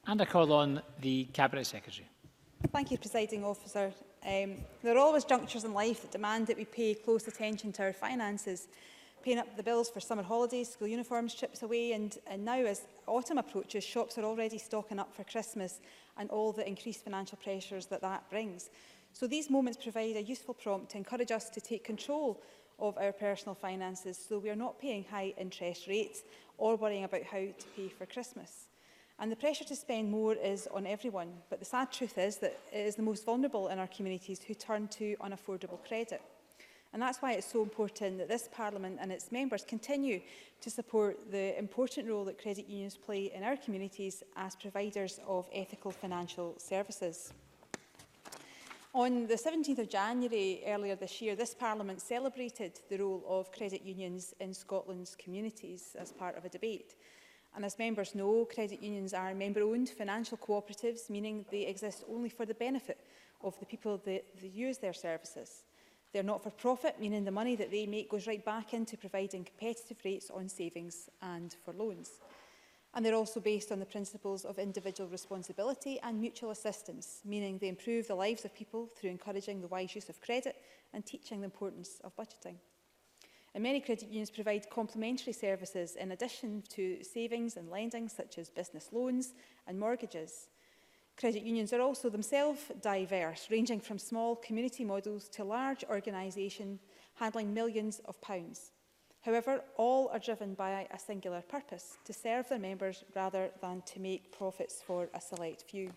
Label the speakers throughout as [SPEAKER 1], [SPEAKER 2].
[SPEAKER 1] And I call on the Cabinet Secretary.
[SPEAKER 2] Thank you, Presiding Officer. There are always junctures in life that demand that we pay close attention to our finances, paying up the bills for summer holidays, school uniforms, trips away, and now as autumn approaches, shops are already stocking up for Christmas and all the increased financial pressures that brings. So these moments provide a useful prompt to encourage us to take control of our personal finances so we are not paying high interest rates or worrying about how to pay for Christmas. And the pressure to spend more is on everyone, but the sad truth is that it is the most vulnerable in our communities who turn to unaffordable credit. And that's why it's so important that this Parliament and its members continue to support the important role that credit unions play in our communities as providers of ethical financial services. On the 17th of January earlier this year, this Parliament celebrated the role of credit unions in Scotland's communities as part of a debate. And as members know, credit unions are member-owned financial cooperatives, meaning they exist only for the benefit of the people that use their services. They're not for profit, meaning the money that they make goes right back into providing competitive rates on savings and for loans. And they're also based on the principles of individual responsibility and mutual assistance, meaning they improve the lives of people through encouraging the wise use of credit and teaching the importance of budgeting. And many credit unions provide complementary services in addition to savings and lending, such as business loans and mortgages. Credit unions are also themselves diverse, ranging from small community models to large organisations handling millions of pounds. However, all are driven by a singular purpose, to serve their members rather than to make profits for a select few.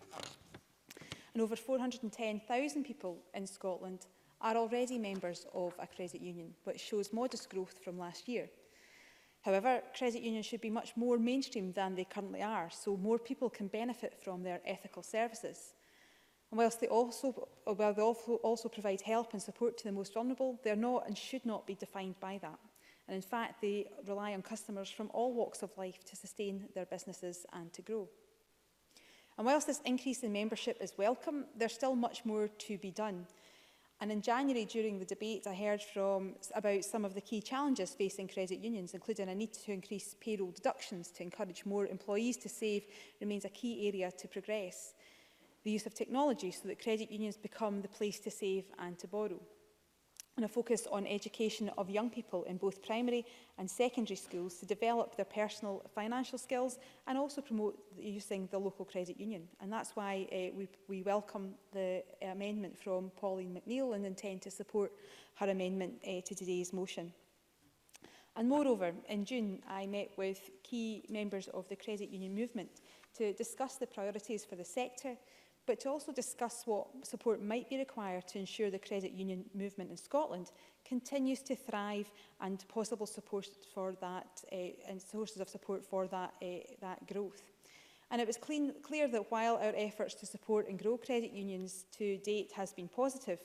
[SPEAKER 2] And over 410,000 people in Scotland are already members of a credit union, which shows modest growth from last year. However, credit unions should be much more mainstream than they currently are, so more people can benefit from their ethical services. And whilst they also provide help and support to the most vulnerable, they are not and should not be defined by that. And in fact, they rely on customers from all walks of life to sustain their businesses and to grow. And whilst this increase in membership is welcome, there's still much more to be done. And in January, during the debate, I heard about some of the key challenges facing credit unions, including a need to increase payroll deductions to encourage more employees to save remains a key area to progress. The use of technology so that credit unions become the place to save and to borrow. And a focus on education of young people in both primary and secondary schools to develop their personal financial skills and also promote using the local credit union. And that's why we welcome the amendment from Pauline McNeill and intend to support her amendment to today's motion. And moreover, in June, I met with key members of the credit union movement to discuss the priorities for the sector, but to also discuss what support might be required to ensure the credit union movement in Scotland continues to thrive and possible support for that and sources of support for that growth. And it was clear that while our efforts to support and grow credit unions to date has been positive,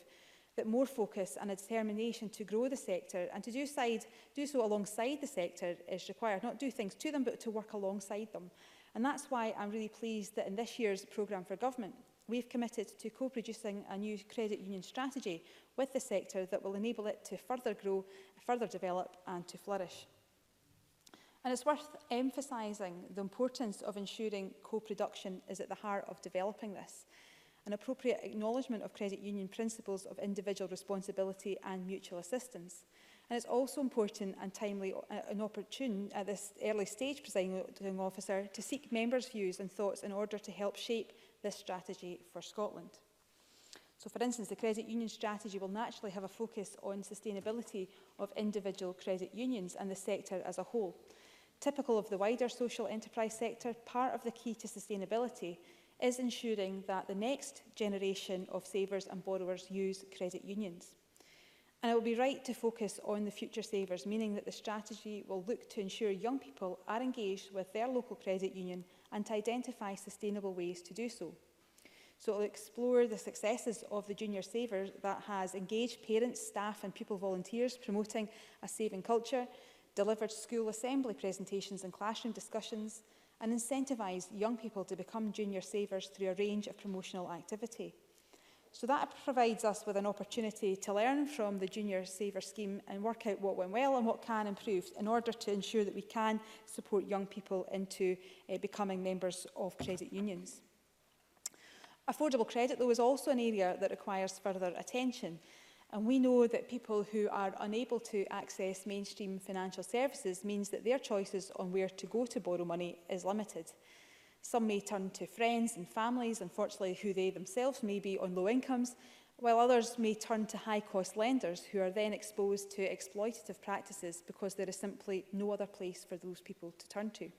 [SPEAKER 2] that more focus and a determination to grow the sector and to do so alongside the sector is required. Not do things to them, but to work alongside them. And that's why I'm really pleased that in this year's programme for government, we've committed to co-producing a new credit union strategy with the sector that will enable it to further grow, further develop and to flourish. And it's worth emphasising the importance of ensuring co-production is at the heart of developing this. An appropriate acknowledgement of credit union principles of individual responsibility and mutual assistance. And it's also important and timely and opportune at this early stage, Presiding Officer, to seek members' views and thoughts in order to help shape this strategy for Scotland. So, for instance, the credit union strategy will naturally have a focus on sustainability of individual credit unions and the sector as a whole. Typical of the wider social enterprise sector, part of the key to sustainability is ensuring that the next generation of savers and borrowers use credit unions. And it will be right to focus on the future savers, meaning that the strategy will look to ensure young people are engaged with their local credit union and to identify sustainable ways to do so. So it will explore the successes of the Junior Saver that has engaged parents, staff and pupil volunteers promoting a saving culture, delivered school assembly presentations and classroom discussions, and incentivised young people to become junior savers through a range of promotional activity. So that provides us with an opportunity to learn from the Junior Saver scheme and work out what went well and what can improve in order to ensure that we can support young people into becoming members of credit unions. Affordable credit, though, is also an area that requires further attention. And we know that people who are unable to access mainstream financial services means that their choices on where to go to borrow money is limited. Some may turn to friends and families, unfortunately, who they themselves may be on low incomes, while others may turn to high-cost lenders who are then exposed to exploitative practices because there is simply no other place for those people to turn to.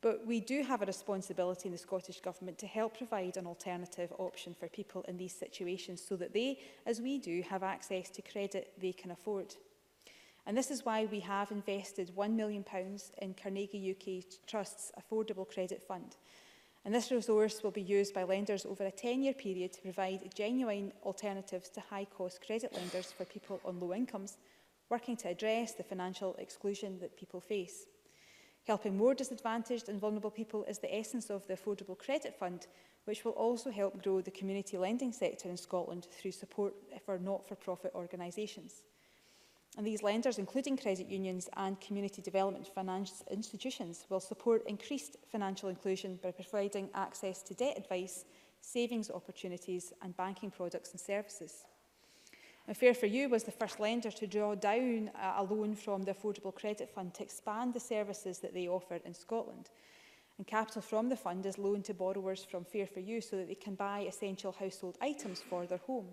[SPEAKER 2] But we do have a responsibility in the Scottish Government to help provide an alternative option for people in these situations so that they, as we do, have access to credit they can afford. And this is why we have invested £1 million in Carnegie UK Trust's Affordable Credit Fund. And this resource will be used by lenders over a 10-year period to provide genuine alternatives to high-cost credit lenders for people on low incomes, working to address the financial exclusion that people face. Helping more disadvantaged and vulnerable people is the essence of the Affordable Credit Fund, which will also help grow the community lending sector in Scotland through support for not-for-profit organisations. And these lenders, including credit unions and community development finance institutions, will support increased financial inclusion by providing access to debt advice, savings opportunities and banking products and services. And Fair for You was the first lender to draw down a loan from the Affordable Credit Fund to expand the services that they offer in Scotland. And capital from the fund is loaned to borrowers from Fair for You so that they can buy essential household items for their home.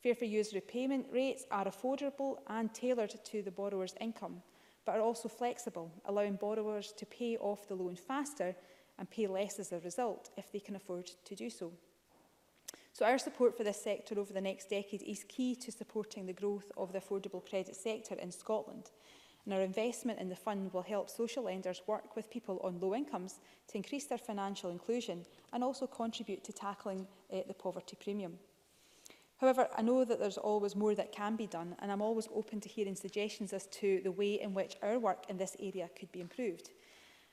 [SPEAKER 2] Fair for You's repayment rates are affordable and tailored to the borrower's income, but are also flexible, allowing borrowers to pay off the loan faster and pay less as a result if they can afford to do so. So our support for this sector over the next decade is key to supporting the growth of the affordable credit sector in Scotland. And our investment in the fund will help social lenders work with people on low incomes to increase their financial inclusion and also contribute to tackling the poverty premium. However, I know that there's always more that can be done, and I'm always open to hearing suggestions as to the way in which our work in this area could be improved.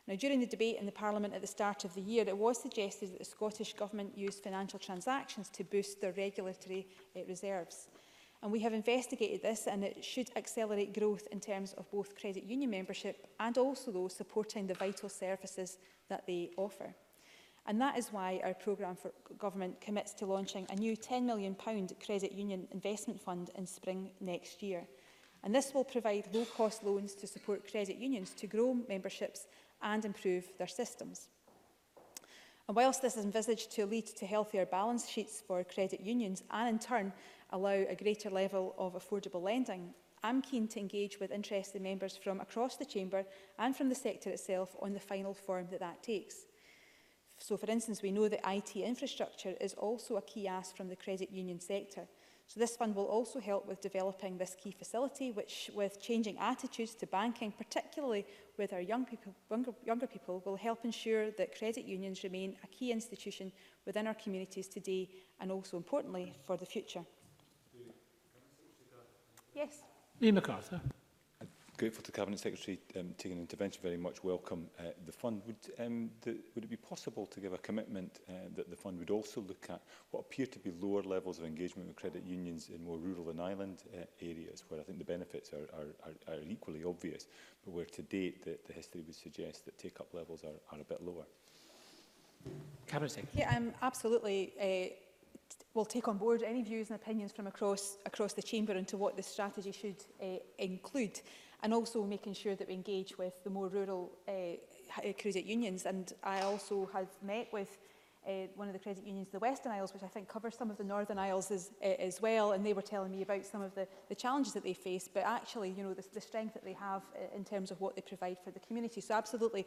[SPEAKER 2] Now, during the debate in the Parliament at the start of the year, it was suggested that the Scottish Government use financial transactions to boost their regulatory reserves. And we have investigated this, and it should accelerate growth in terms of both credit union membership and also those supporting the vital services that they offer. And that is why our programme for government commits to launching a new £10 million credit union investment fund in spring next year. And this will provide low-cost loans to support credit unions to grow memberships and improve their systems. And whilst this is envisaged to lead to healthier balance sheets for credit unions and in turn allow a greater level of affordable lending, I'm keen to engage with interested members from across the Chamber and from the sector itself on the final form that that takes. So, for instance, we know that IT infrastructure is also a key ask from the credit union sector. So this fund will also help with developing this key facility, which, with changing attitudes to banking, particularly with our younger people, will help ensure that credit unions remain a key institution within our communities today and also, importantly, for the future. Yes.
[SPEAKER 1] Liam MacArthur.
[SPEAKER 3] Grateful to Cabinet Secretary taking an intervention, very much welcome the fund. Would it be possible to give a commitment that the fund would also look at what appear to be lower levels of engagement with credit unions in more rural and island areas, where I think the benefits are equally obvious, but where to date the history would suggest that take-up levels are a bit lower?
[SPEAKER 1] Cabinet Secretary.
[SPEAKER 2] Yeah, absolutely. We'll take on board any views and opinions from across the Chamber into what the strategy should include, and also making sure that we engage with the more rural credit unions. And I also have met with one of the credit unions, the Western Isles, which I think covers some of the Northern Isles as well, and they were telling me about some of the challenges that they face, but actually, you know, the strength that they have in terms of what they provide for the community. So absolutely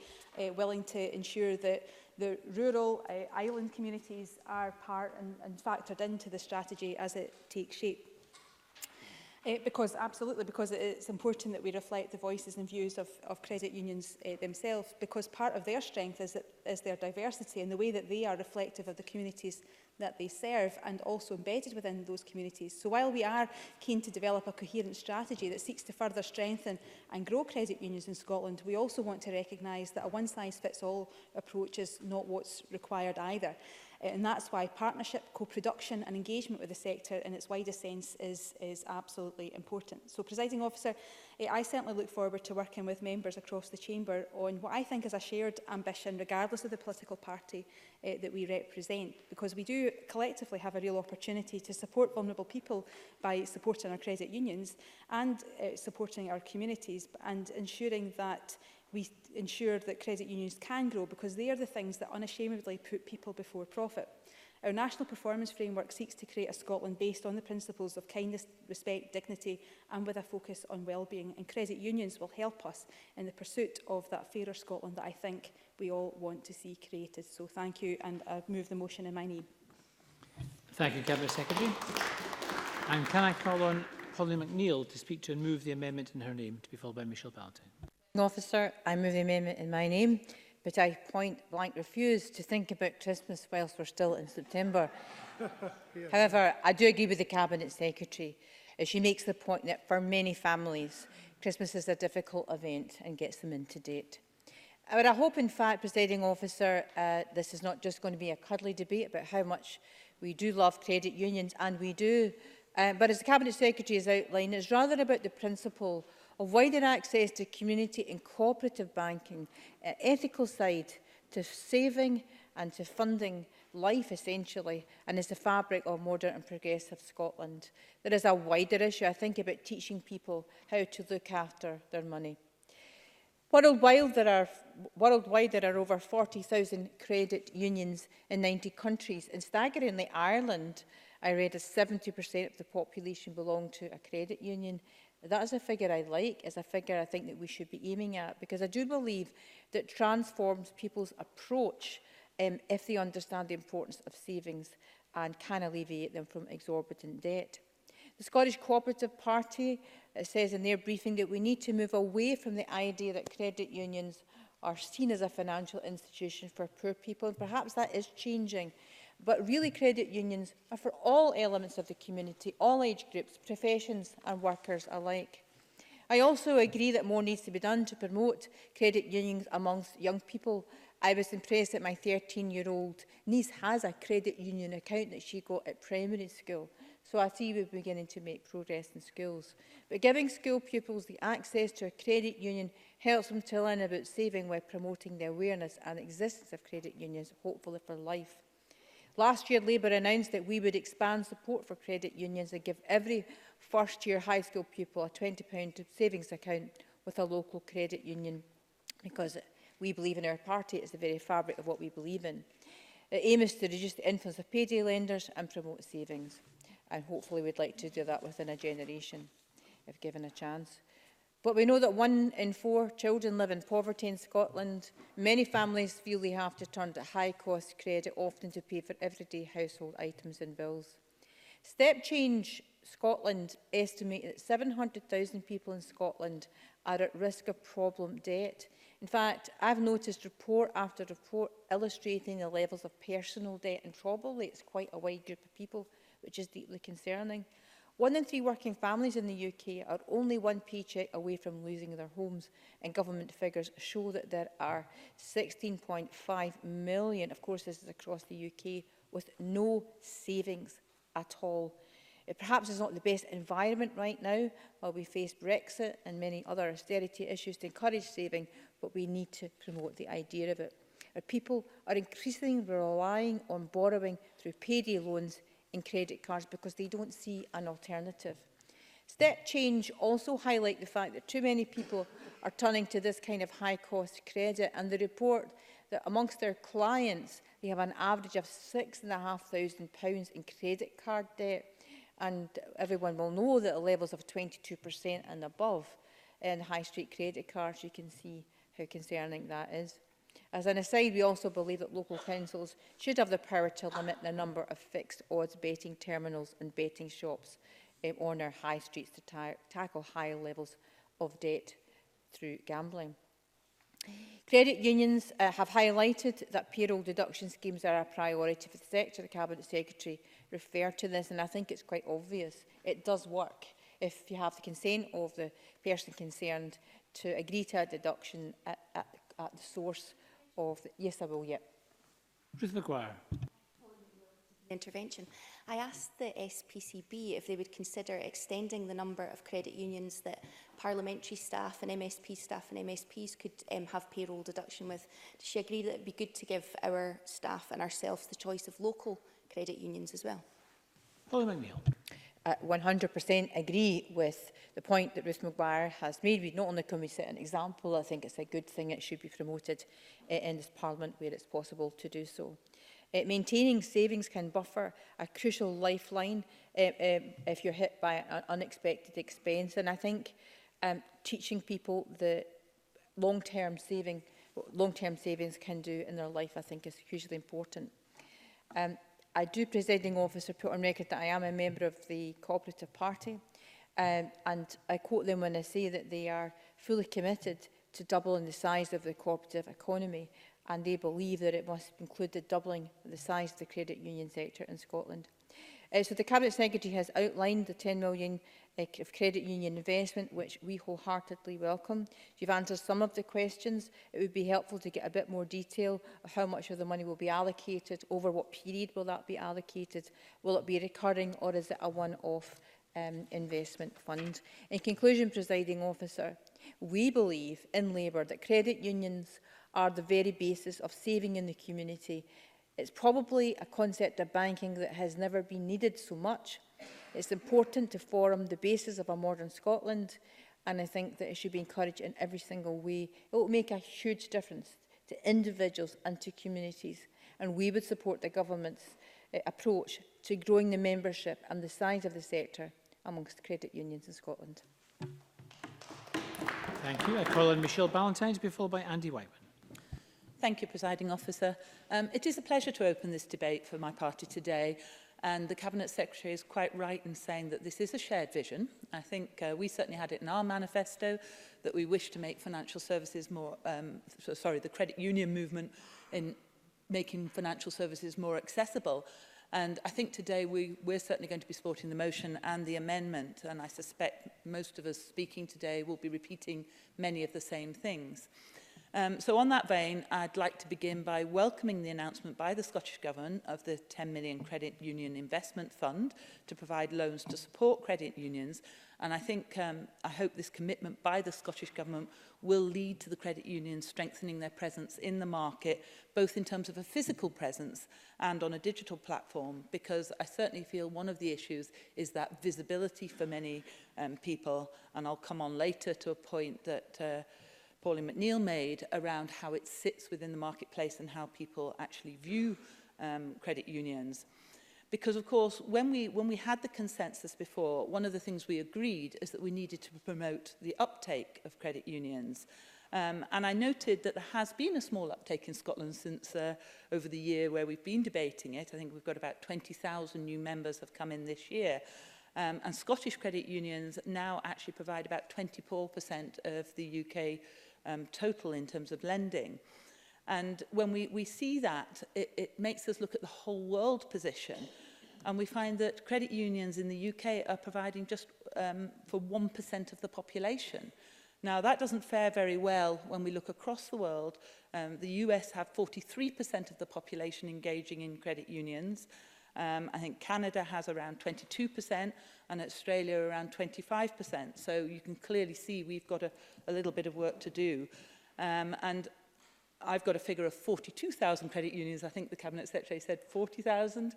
[SPEAKER 2] willing to ensure that the rural island communities are part and factored into the strategy as it takes shape. Because it's important that we reflect the voices and views of credit unions themselves, because part of their strength is their diversity and the way that they are reflective of the communities that they serve and also embedded within those communities. So while we are keen to develop a coherent strategy that seeks to further strengthen and grow credit unions in Scotland, we also want to recognise that a one-size-fits-all approach is not what's required either. And that's why partnership, co-production and engagement with the sector in its widest sense is absolutely important. So, Presiding Officer, I certainly look forward to working with members across the Chamber on what I think is a shared ambition, regardless of the political party that we represent, because we do collectively have a real opportunity to support vulnerable people by supporting our credit unions and supporting our communities and ensuring that we ensure that credit unions can grow, because they are the things that unashamedly put people before profit. Our national performance framework seeks to create a Scotland based on the principles of kindness, respect, dignity and with a focus on well-being. And credit unions will help us in the pursuit of that fairer Scotland that I think we all want to see created. So thank you, and I move the motion in my name.
[SPEAKER 1] Thank you, Cabinet Secretary. And can I call on Pauline McNeill to speak to and move the amendment in her name, to be followed by Michelle Ballantyne.
[SPEAKER 4] Officer, I move the amendment in my name, but I point blank refuse to think about Christmas whilst we're still in September. However, I do agree with the Cabinet Secretary as she makes the point that for many families, Christmas is a difficult event and gets them into debt. But I hope, in fact, Presiding Officer, this is not just going to be a cuddly debate about how much we do love credit unions, and we do, but as the Cabinet Secretary has outlined, it's rather about the principle of wider access to community and cooperative banking, ethical side to saving and to funding life essentially, and is the fabric of modern and progressive Scotland. There is a wider issue, I think, about teaching people how to look after their money. Worldwide, there are over 40,000 credit unions in 90 countries, and staggeringly, Ireland, I read, as 70% of the population belong to a credit union. That is a figure I like, is a figure I think that we should be aiming at, because I do believe that transforms people's approach if they understand the importance of savings and can alleviate them from exorbitant debt. The Scottish Cooperative Party says in their briefing that we need to move away from the idea that credit unions are seen as a financial institution for poor people, and perhaps that is changing. But really, credit unions are for all elements of the community, all age groups, professions and workers alike. I also agree that more needs to be done to promote credit unions amongst young people. I was impressed that my 13-year-old niece has a credit union account that she got at primary school. So I see we're beginning to make progress in schools. But giving school pupils the access to a credit union helps them to learn about saving while promoting the awareness and existence of credit unions, hopefully for life. Last year, Labour announced that we would expand support for credit unions and give every first-year high school pupil a £20 savings account with a local credit union, because we believe in our party, it's the very fabric of what we believe in. The aim is to reduce the influence of payday lenders and promote savings. And hopefully we'd like to do that within a generation, if given a chance. But we know that 1 in 4 children live in poverty in Scotland. Many families feel they have to turn to high-cost credit, often to pay for everyday household items and bills. Step Change Scotland estimate that 700,000 people in Scotland are at risk of problem debt. In fact, I've noticed report after report illustrating the levels of personal debt, and probably it's quite a wide group of people, which is deeply concerning. 1 in 3 working families in the UK are only one paycheck away from losing their homes, and government figures show that there are 16.5 million, of course this is across the UK, with no savings at all. It perhaps is not the best environment right now while we face Brexit and many other austerity issues to encourage saving, but we need to promote the idea of it. Our people are increasingly relying on borrowing through payday loans in credit cards because they don't see an alternative. Step Change also highlight the fact that too many people are turning to this kind of high-cost credit, and they report that amongst their clients they have an average of £6,500 in credit card debt, and everyone will know that the levels of 22% and above in high street credit cards, you can see how concerning that is. As an aside, we also believe that local councils should have the power to limit the number of fixed odds betting terminals and betting shops on our high streets to tackle high levels of debt through gambling. Credit unions have highlighted that payroll deduction schemes are a priority for the sector. The Cabinet Secretary referred to this, and I think it's quite obvious. It does work if you have the consent of the person concerned to agree to a deduction at the source of the... Yes, I will, yep.
[SPEAKER 1] Ruth McGuire.
[SPEAKER 5] intervention. I asked the SPCB if they would consider extending the number of credit unions that parliamentary staff and MSP staff and MSPs could have payroll deduction with. Does she agree that it would be good to give our staff and ourselves the choice of local credit unions as well?
[SPEAKER 1] Polly McNeill.
[SPEAKER 4] 100% agree with the point that Ruth Maguire has made. We not only can we set an example, I think it's a good thing. It should be promoted in this Parliament where it's possible to do so. Maintaining savings can buffer a crucial lifeline if you're hit by an unexpected expense. And I think teaching people the long-term savings can do in their life, I think, is hugely important. I do, Presiding Officer, put on record that I am a member of the Cooperative Party, and I quote them when I say that they are fully committed to doubling the size of the cooperative economy, and they believe that it must include the doubling of the size of the credit union sector in Scotland. So the Cabinet Secretary has outlined the 10 million of credit union investment, which we wholeheartedly welcome. You've answered some of the questions. It would be helpful to get a bit more detail of how much of the money will be allocated, over what period will that be allocated, will it be recurring, or is it a one-off investment fund? In conclusion, Presiding Officer, we believe in Labour that credit unions are the very basis of saving in the community. It's probably a concept of banking that has never been needed so much. It's important to form the basis of a modern Scotland, and I think that it should be encouraged in every single way. It will make a huge difference to individuals and to communities, and we would support the government's approach to growing the membership and the size of the sector amongst credit unions in Scotland.
[SPEAKER 1] Thank you. I call on Michelle Ballantyne to be followed by Andy Whiteman.
[SPEAKER 6] Thank you, Presiding Officer. It is a pleasure to open this debate for my party today, and the Cabinet Secretary is quite right in saying that this is a shared vision. I think we certainly had it in our manifesto that we wish to make financial services more, the credit union movement in making financial services more accessible. And I think today we're certainly going to be supporting the motion and the amendment, and I suspect most of us speaking today will be repeating many of the same things. So on that vein, I'd like to begin by welcoming the announcement by the Scottish Government of the 10 million Credit Union Investment Fund to provide loans to support credit unions. And I think, I hope this commitment by the Scottish Government will lead to the credit unions strengthening their presence in the market, both in terms of a physical presence and on a digital platform, because I certainly feel one of the issues is that visibility for many people. And I'll come on later to a point that Pauline McNeill made around how it sits within the marketplace and how people actually view credit unions. Because, of course, when we had the consensus before, one of the things we agreed is that we needed to promote the uptake of credit unions. And I noted that there has been a small uptake in Scotland since over the year where we've been debating it. I think we've got about 20,000 new members have come in this year. And Scottish credit unions now actually provide about 24% of the UK total in terms of lending. And when we see that, it makes us look at the whole world position. And we find that credit unions in the UK are providing just for 1% of the population. Now, that doesn't fare very well when we look across the world. The US have 43% of the population engaging in credit unions. I think Canada has around 22% and Australia around 25%. So you can clearly see we've got a little bit of work to do. And I've got a figure of 42,000 credit unions. I think the Cabinet Secretary said 40,000.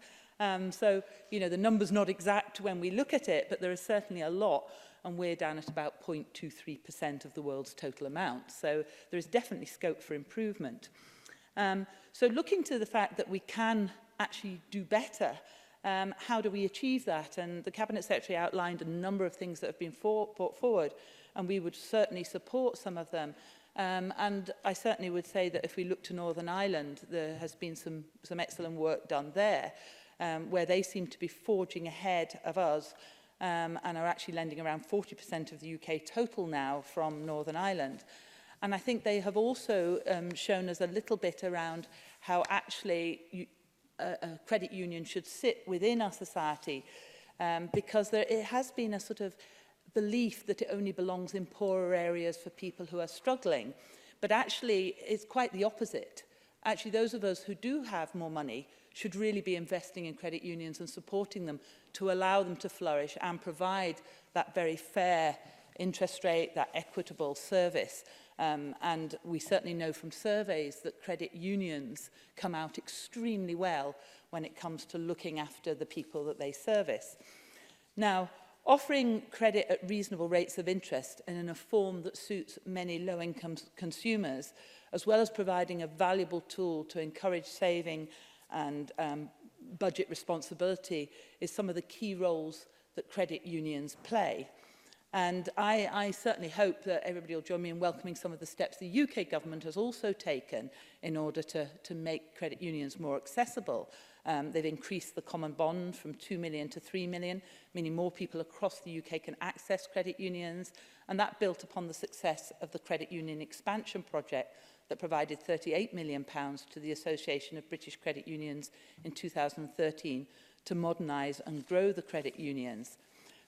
[SPEAKER 6] So, you know, the number's not exact when we look at it, but there is certainly a lot. And we're down at about 0.23% of the world's total amount. So there is definitely scope for improvement. So looking to the fact that we can actually do better, how do we achieve that? And the Cabinet Secretary outlined a number of things that have been brought forward, and we would certainly support some of them. And I certainly would say that if we look to Northern Ireland, there has been some excellent work done there, where they seem to be forging ahead of us and are actually lending around 40% of the UK total now from Northern Ireland. And I think they have also shown us a little bit around how actually a credit union should sit within our society, because it has been a sort of belief that it only belongs in poorer areas for people who are struggling. But actually, it's quite the opposite. Actually, those of us who do have more money should really be investing in credit unions and supporting them to allow them to flourish and provide that very fair interest rate, that equitable service. And we certainly know from surveys that credit unions come out extremely well when it comes to looking after the people that they service. Now, offering credit at reasonable rates of interest and in a form that suits many low-income consumers, as well as providing a valuable tool to encourage saving and budget responsibility, is some of the key roles that credit unions play. And I certainly hope that everybody will join me in welcoming some of the steps the UK government has also taken in order to make credit unions more accessible. They've increased the common bond from 2 million to 3 million, meaning more people across the UK can access credit unions, and that built upon the success of the Credit Union Expansion Project that provided £38 million to the Association of British Credit Unions in 2013 to modernise and grow the credit unions.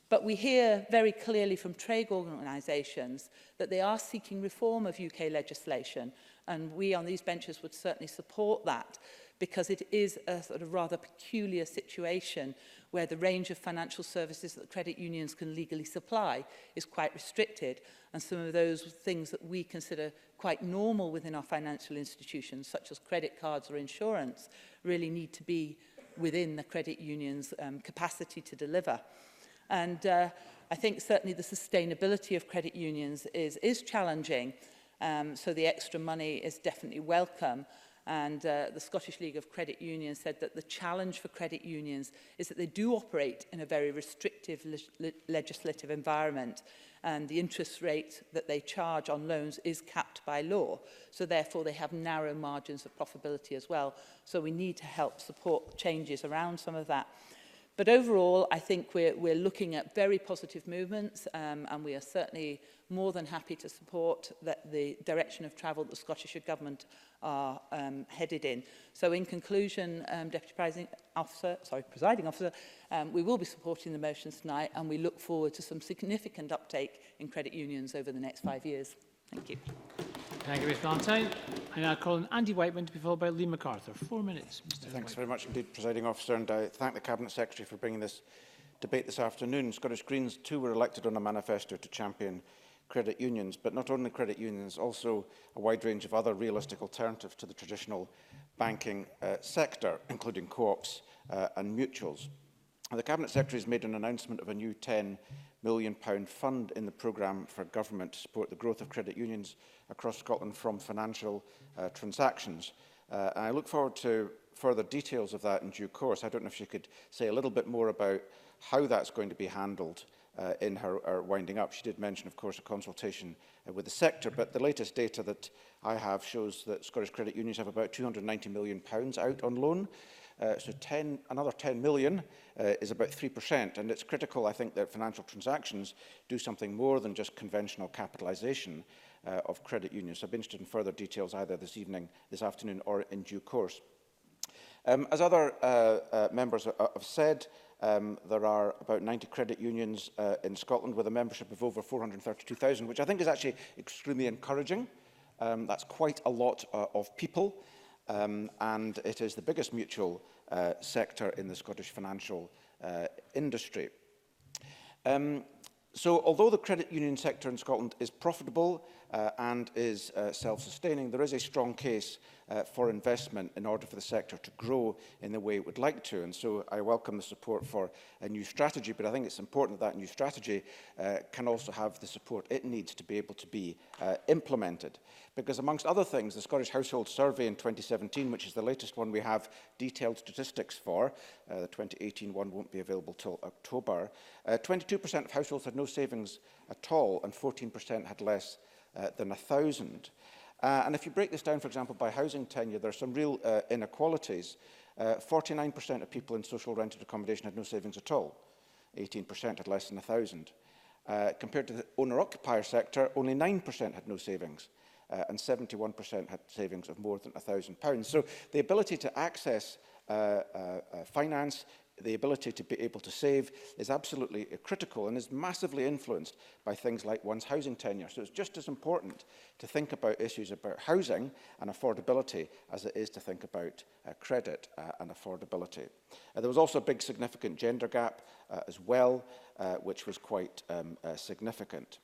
[SPEAKER 6] But we hear very clearly from trade organisations that they are seeking reform of UK legislation, and we on these benches would certainly support that, because it is a sort of rather peculiar situation where the range of financial services that credit unions can legally supply is quite restricted, and some of those things that we consider quite normal within our financial institutions, such as credit cards or insurance, really need to be within the credit union's capacity to deliver. And I think certainly the sustainability of credit unions is challenging, so the extra money is definitely welcome. And the Scottish League of Credit Unions said that the challenge for credit unions is that they do operate in a very restrictive legislative environment, and the interest rate that they charge on loans is capped by law. So therefore they have narrow margins of profitability as well. So we need to help support changes around some of that. But overall, I think we're looking at very positive movements, and we are certainly more than happy to support the direction of travel that the Scottish Government are headed in. So in conclusion, Deputy Presiding Officer, we will be supporting the motions tonight, and we look forward to some significant uptake in credit unions over the next 5 years. Thank you.
[SPEAKER 1] Thank you, Ms Valentine. I now call on Andy Whiteman to be followed by Lee MacArthur. 4 minutes, Mr.
[SPEAKER 7] Thanks very much indeed, Presiding Officer, and I thank the Cabinet Secretary for bringing this debate this afternoon. Scottish Greens too were elected on a manifesto to champion credit unions, but not only credit unions, also a wide range of other realistic alternatives to the traditional banking sector, including co-ops and mutuals. And the Cabinet Secretary has made an announcement of a new £10 million fund in the programme for government to support the growth of credit unions across Scotland from financial transactions. And I look forward to further details of that in due course. I don't know if she could say a little bit more about how that's going to be handled in her winding up. She did mention, of course, a consultation with the sector, but the latest data that I have shows that Scottish credit unions have about £290 million out on loan. So another 10 million is about 3%, and it's critical, I think, that financial transactions do something more than just conventional capitalisation of credit unions. So I'd be interested in further details either this afternoon, or in due course. As other members have said, there are about 90 credit unions in Scotland with a membership of over 432,000, which I think is actually extremely encouraging. That's quite a lot of people, and it is the biggest mutual sector in the Scottish financial industry. So although the credit union sector in Scotland is profitable and is self-sustaining, there is a strong case for investment in order for the sector to grow in the way it would like to. And so I welcome the support for a new strategy, but I think it's important that that new strategy can also have the support it needs to be able to be implemented. Because amongst other things, the Scottish Household Survey in 2017, which is the latest one we have detailed statistics for, the 2018 one won't be available till October, 22% of households had no savings at all, and 14% had less than 1,000. And if you break this down, for example, by housing tenure, there are some real inequalities. 49% of people in social rented accommodation had no savings at all. 18% had less than 1,000. Compared to the owner-occupier sector, only 9% had no savings, and 71% had savings of more than £1,000. So the ability to access finance, the ability to be able to save is absolutely critical and is massively influenced by things like one's housing tenure. So it's just as important to think about issues about housing and affordability as it is to think about credit and affordability. There was also a big significant gender gap as well, which was quite significant.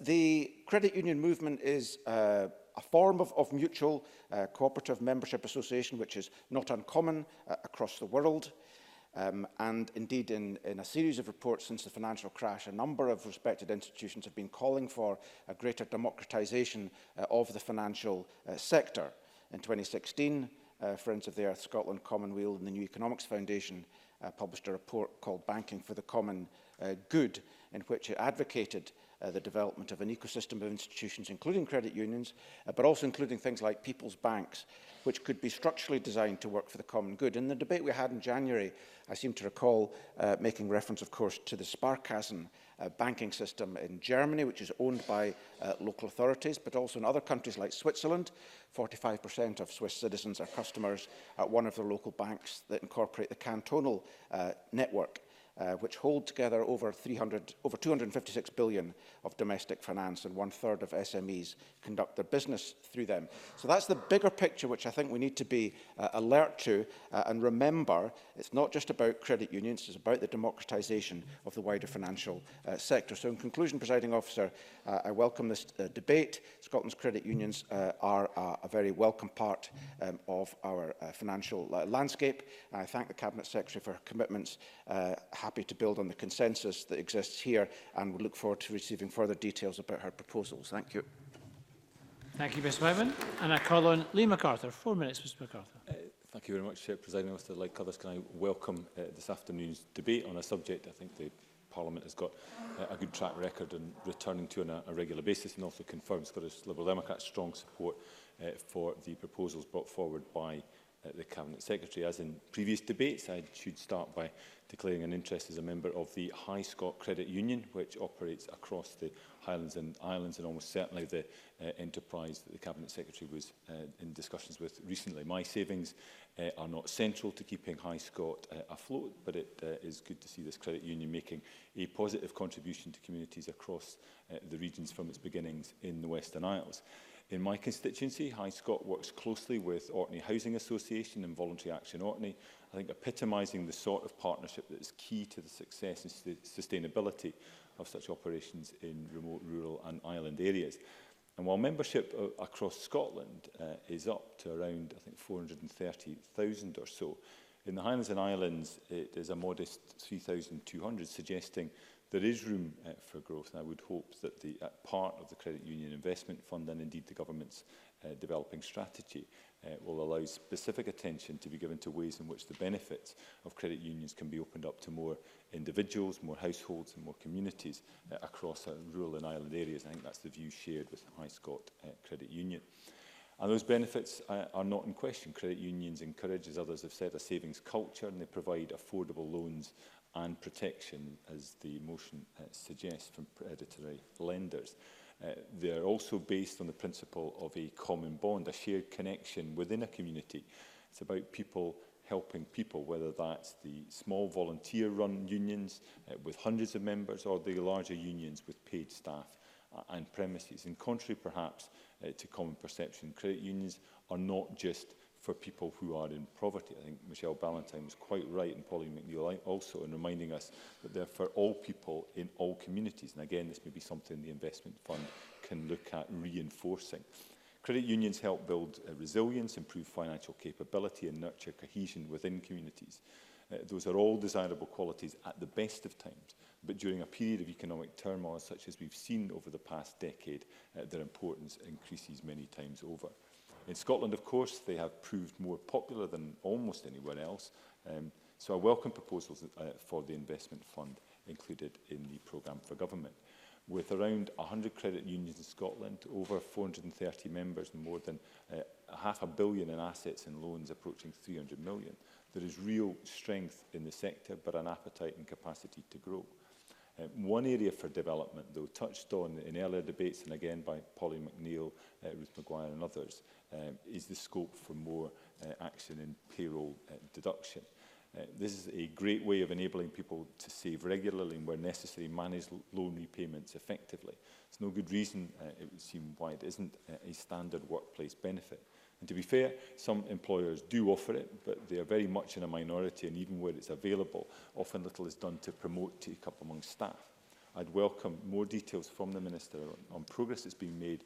[SPEAKER 7] The credit union movement is a form of mutual cooperative membership association, which is not uncommon across the world. And indeed, in a series of reports since the financial crash, a number of respected institutions have been calling for a greater democratisation of the financial sector. In 2016, Friends of the Earth Scotland, Commonweal and the New Economics Foundation published a report called Banking for the Common Good, in which it advocated the development of an ecosystem of institutions, including credit unions, but also including things like people's banks, which could be structurally designed to work for the common good. In the debate we had in January, I seem to recall making reference, of course, to the Sparkassen banking system in Germany, which is owned by local authorities, but also in other countries like Switzerland. 45% of Swiss citizens are customers at one of their local banks that incorporate the cantonal network, which hold together over 256 billion of domestic finance, and 1/3 of SMEs conduct their business through them. So that's the bigger picture which I think we need to be alert to and remember. It's not just about credit unions, it's about the democratisation of the wider financial sector. So in conclusion, Presiding Officer, I welcome this debate. Scotland's credit unions are a very welcome part of our financial landscape. And I thank the Cabinet Secretary for her commitments. Happy to build on the consensus that exists here, and we look forward to receiving further details about her proposals. Thank you.
[SPEAKER 1] Thank you, Mr Whitman. And I call on Lee MacArthur. 4 minutes, Mr MacArthur.
[SPEAKER 3] Thank you very much, Presiding Officer. Like others, can I welcome this afternoon's debate on a subject I think the Parliament has got a good track record in returning to on a regular basis, and also confirms Scottish Liberal Democrats' strong support for the proposals brought forward by the Cabinet Secretary. As in previous debates, I should start by declaring an interest as a member of the High Scot Credit Union, which operates across the Highlands and Islands, and almost certainly the enterprise that the Cabinet Secretary was in discussions with recently. My savings are not central to keeping High Scot afloat, but it is good to see this credit union making a positive contribution to communities across the regions from its beginnings in the Western Isles. In my constituency, High Scot works closely with Orkney Housing Association and Voluntary Action Orkney, I think epitomising the sort of partnership that is key to the success and sustainability of such operations in remote, rural and island areas. And while membership across Scotland is up to around, I think, 430,000 or so, in the Highlands and Islands it is a modest 3,200, suggesting there is room for growth. And I would hope that the part of the Credit Union Investment Fund, and indeed the Government's developing strategy, will allow specific attention to be given to ways in which the benefits of credit unions can be opened up to more individuals, more households and more communities across rural and island areas. I think that's the view shared with High Scot Credit Union. And those benefits are not in question. Credit unions encourage, as others have said, a savings culture, and they provide affordable loans and protection, as the motion suggests, from predatory lenders. They are also based on the principle of a common bond, a shared connection within a community. It's about people helping people, whether that's the small volunteer-run unions with hundreds of members, or the larger unions with paid staff and premises. In contrary, perhaps, to common perception, credit unions are not just for people who are in poverty. I think Michelle Ballantyne was quite right, and Pauline McNeill also, in reminding us that they're for all people in all communities. And again, this may be something the investment fund can look at reinforcing. Credit unions help build resilience, improve financial capability and nurture cohesion within communities. Those are all desirable qualities at the best of times, but during a period of economic turmoil such as we've seen over the past decade, their importance increases many times over. In Scotland, of course, they have proved more popular than almost anywhere else, so I welcome proposals for the investment fund included in the programme for government. With around 100 credit unions in Scotland, over 430 members and more than £500 million in assets and loans approaching 300 million, there is real strength in the sector, but an appetite and capacity to grow. One area for development, though, touched on in earlier debates and again by Polly McNeill, Ruth Maguire and others, is the scope for more action in payroll deduction. This is a great way of enabling people to save regularly and, where necessary, manage loan repayments effectively. There's no good reason, it would seem, why it isn't a standard workplace benefit. And to be fair, some employers do offer it, but they are very much in a minority, and even where it's available, often little is done to promote take-up among staff. I'd welcome more details from the Minister on progress that's being made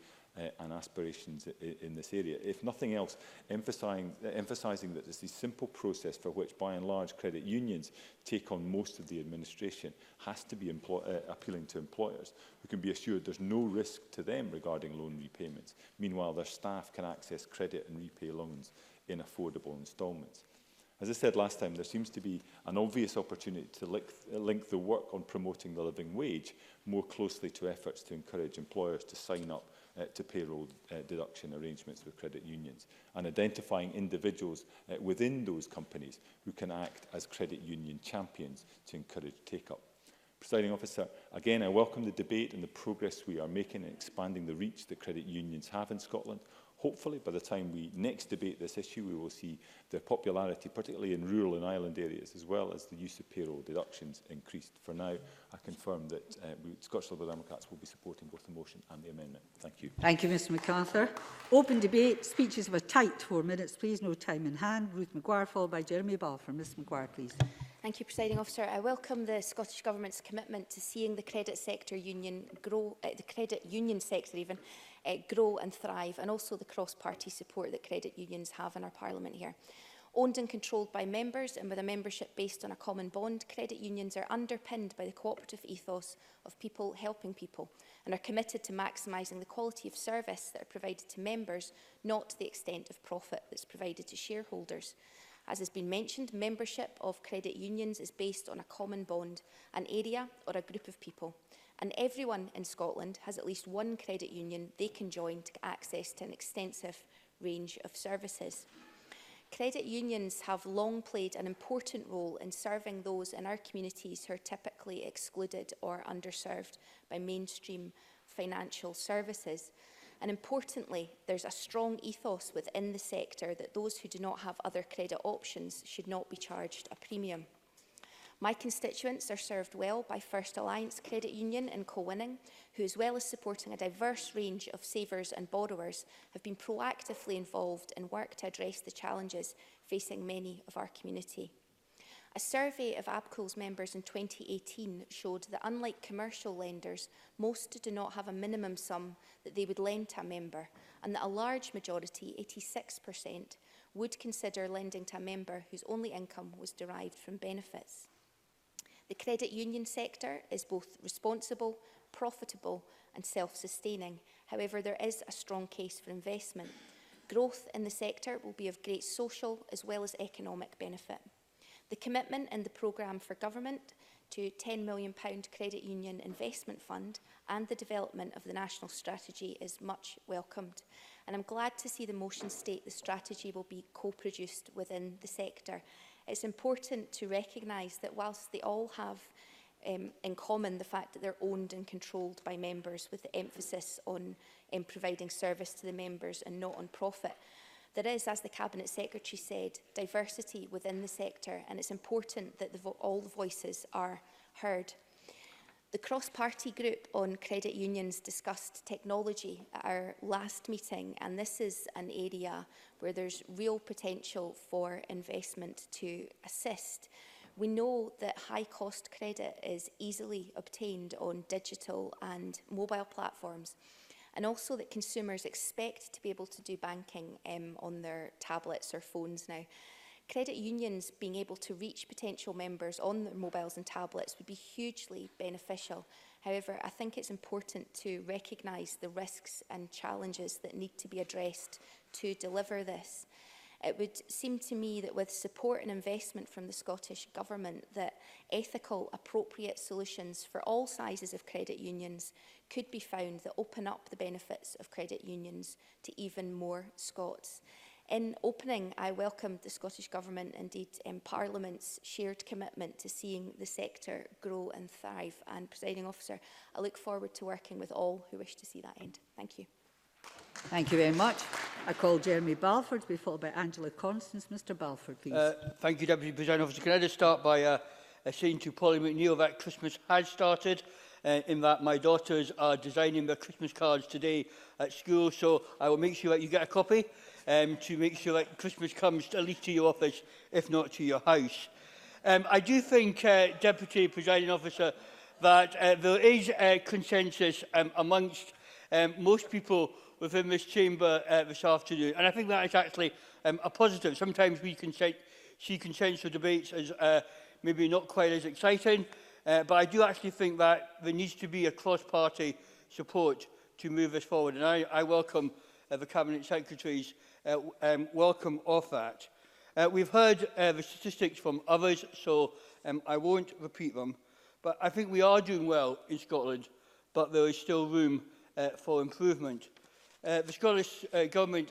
[SPEAKER 3] and aspirations in this area. If nothing else, emphasising that it's a simple process for which, by and large, credit unions take on most of the administration has to be appealing to employers who can be assured there's no risk to them regarding loan repayments. Meanwhile, their staff can access credit and repay loans in affordable instalments. As I said last time, there seems to be an obvious opportunity to link the work on promoting the living wage more closely to efforts to encourage employers to sign up to payroll deduction arrangements with credit unions, and identifying individuals within those companies who can act as credit union champions to encourage take-up. Presiding Officer, again, I welcome the debate and the progress we are making in expanding the reach that credit unions have in Scotland. Hopefully, by the time we next debate this issue, we will see their popularity, particularly in rural and island areas, as well as the use of payroll deductions, increased. For now, I confirm that Scottish Liberal Democrats will be supporting both the motion and the amendment. Thank you.
[SPEAKER 8] Thank you, Mr MacArthur. Open debate. Speeches of a tight 4 minutes, please. No time in hand. Ruth Maguire, followed by Jeremy Balfour. Ms Maguire, please.
[SPEAKER 5] Thank you, Presiding Officer. I welcome the Scottish Government's commitment to seeing the credit sector union grow, the credit union sector even, grow and thrive, and also the cross-party support that credit unions have in our Parliament here. Owned and controlled by members and with a membership based on a common bond, credit unions are underpinned by the cooperative ethos of people helping people and are committed to maximising the quality of service that are provided to members, not to the extent of profit that's provided to shareholders. As has been mentioned, membership of credit unions is based on a common bond, an area or a group of people. And everyone in Scotland has at least one credit union they can join to get access to an extensive range of services. Credit unions have long played an important role in serving those in our communities who are typically excluded or underserved by mainstream financial services. And importantly, there's a strong ethos within the sector that those who do not have other credit options should not be charged a premium. My constituents are served well by First Alliance Credit Union in Colwinning, who, as well as supporting a diverse range of savers and borrowers, have been proactively involved in work to address the challenges facing many of our community. A survey of ABCO's members in 2018 showed that, unlike commercial lenders, most do not have a minimum sum that they would lend to a member, and that a large majority, 86%, would consider lending to a member whose only income was derived from benefits. The credit union sector is both responsible, profitable and self-sustaining. However, there is a strong case for investment. Growth in the sector will be of great social as well as economic benefit. The commitment in the programme for government to £10 million Credit Union Investment Fund and the development of the national strategy is much welcomed. And I'm glad to see the motion state the strategy will be co-produced within the sector. It's important to recognise that whilst they all have in common the fact that they're owned and controlled by members, with the emphasis on providing service to the members and not on profit, there is, as the Cabinet Secretary said, diversity within the sector, and it's important that all the voices are heard. The cross-party group on credit unions discussed technology at our last meeting, and this is an area where there's real potential for investment to assist. We know that high-cost credit is easily obtained on digital and mobile platforms, and also that consumers expect to be able to do banking on their tablets or phones now. Credit unions being able to reach potential members on their mobiles and tablets would be hugely beneficial. However, I think it's important to recognise the risks and challenges that need to be addressed to deliver this. It would seem to me that with support and investment from the Scottish Government, that ethical, appropriate solutions for all sizes of credit unions could be found that open up the benefits of credit unions to even more Scots. In opening, I welcomed the Scottish Government, indeed Parliament's shared commitment to seeing the sector grow and thrive. And, Presiding Officer, I look forward to working with all who wish to see that end. Thank you.
[SPEAKER 8] Thank you very much. I call Jeremy Balfour to be followed by Angela Constance. Mr Balfour, please.
[SPEAKER 9] Thank you, Deputy Presiding Officer. Can I just start by saying to Polly McNeill that Christmas has started, in that my daughters are designing their Christmas cards today at school, so I will make sure that you get a copy to make sure that Christmas comes at least to your office, if not to your house. I do think, Deputy Presiding Officer, that there is consensus amongst most people within this chamber this afternoon, and I think that is actually a positive. Sometimes we can see consensual debates as maybe not quite as exciting, but I do actually think that there needs to be a cross-party support to move this forward, and I welcome the Cabinet Secretary's welcome of that. We've heard the statistics from others, so I won't repeat them, but I think we are doing well in Scotland, but there is still room for improvement. The Scottish Government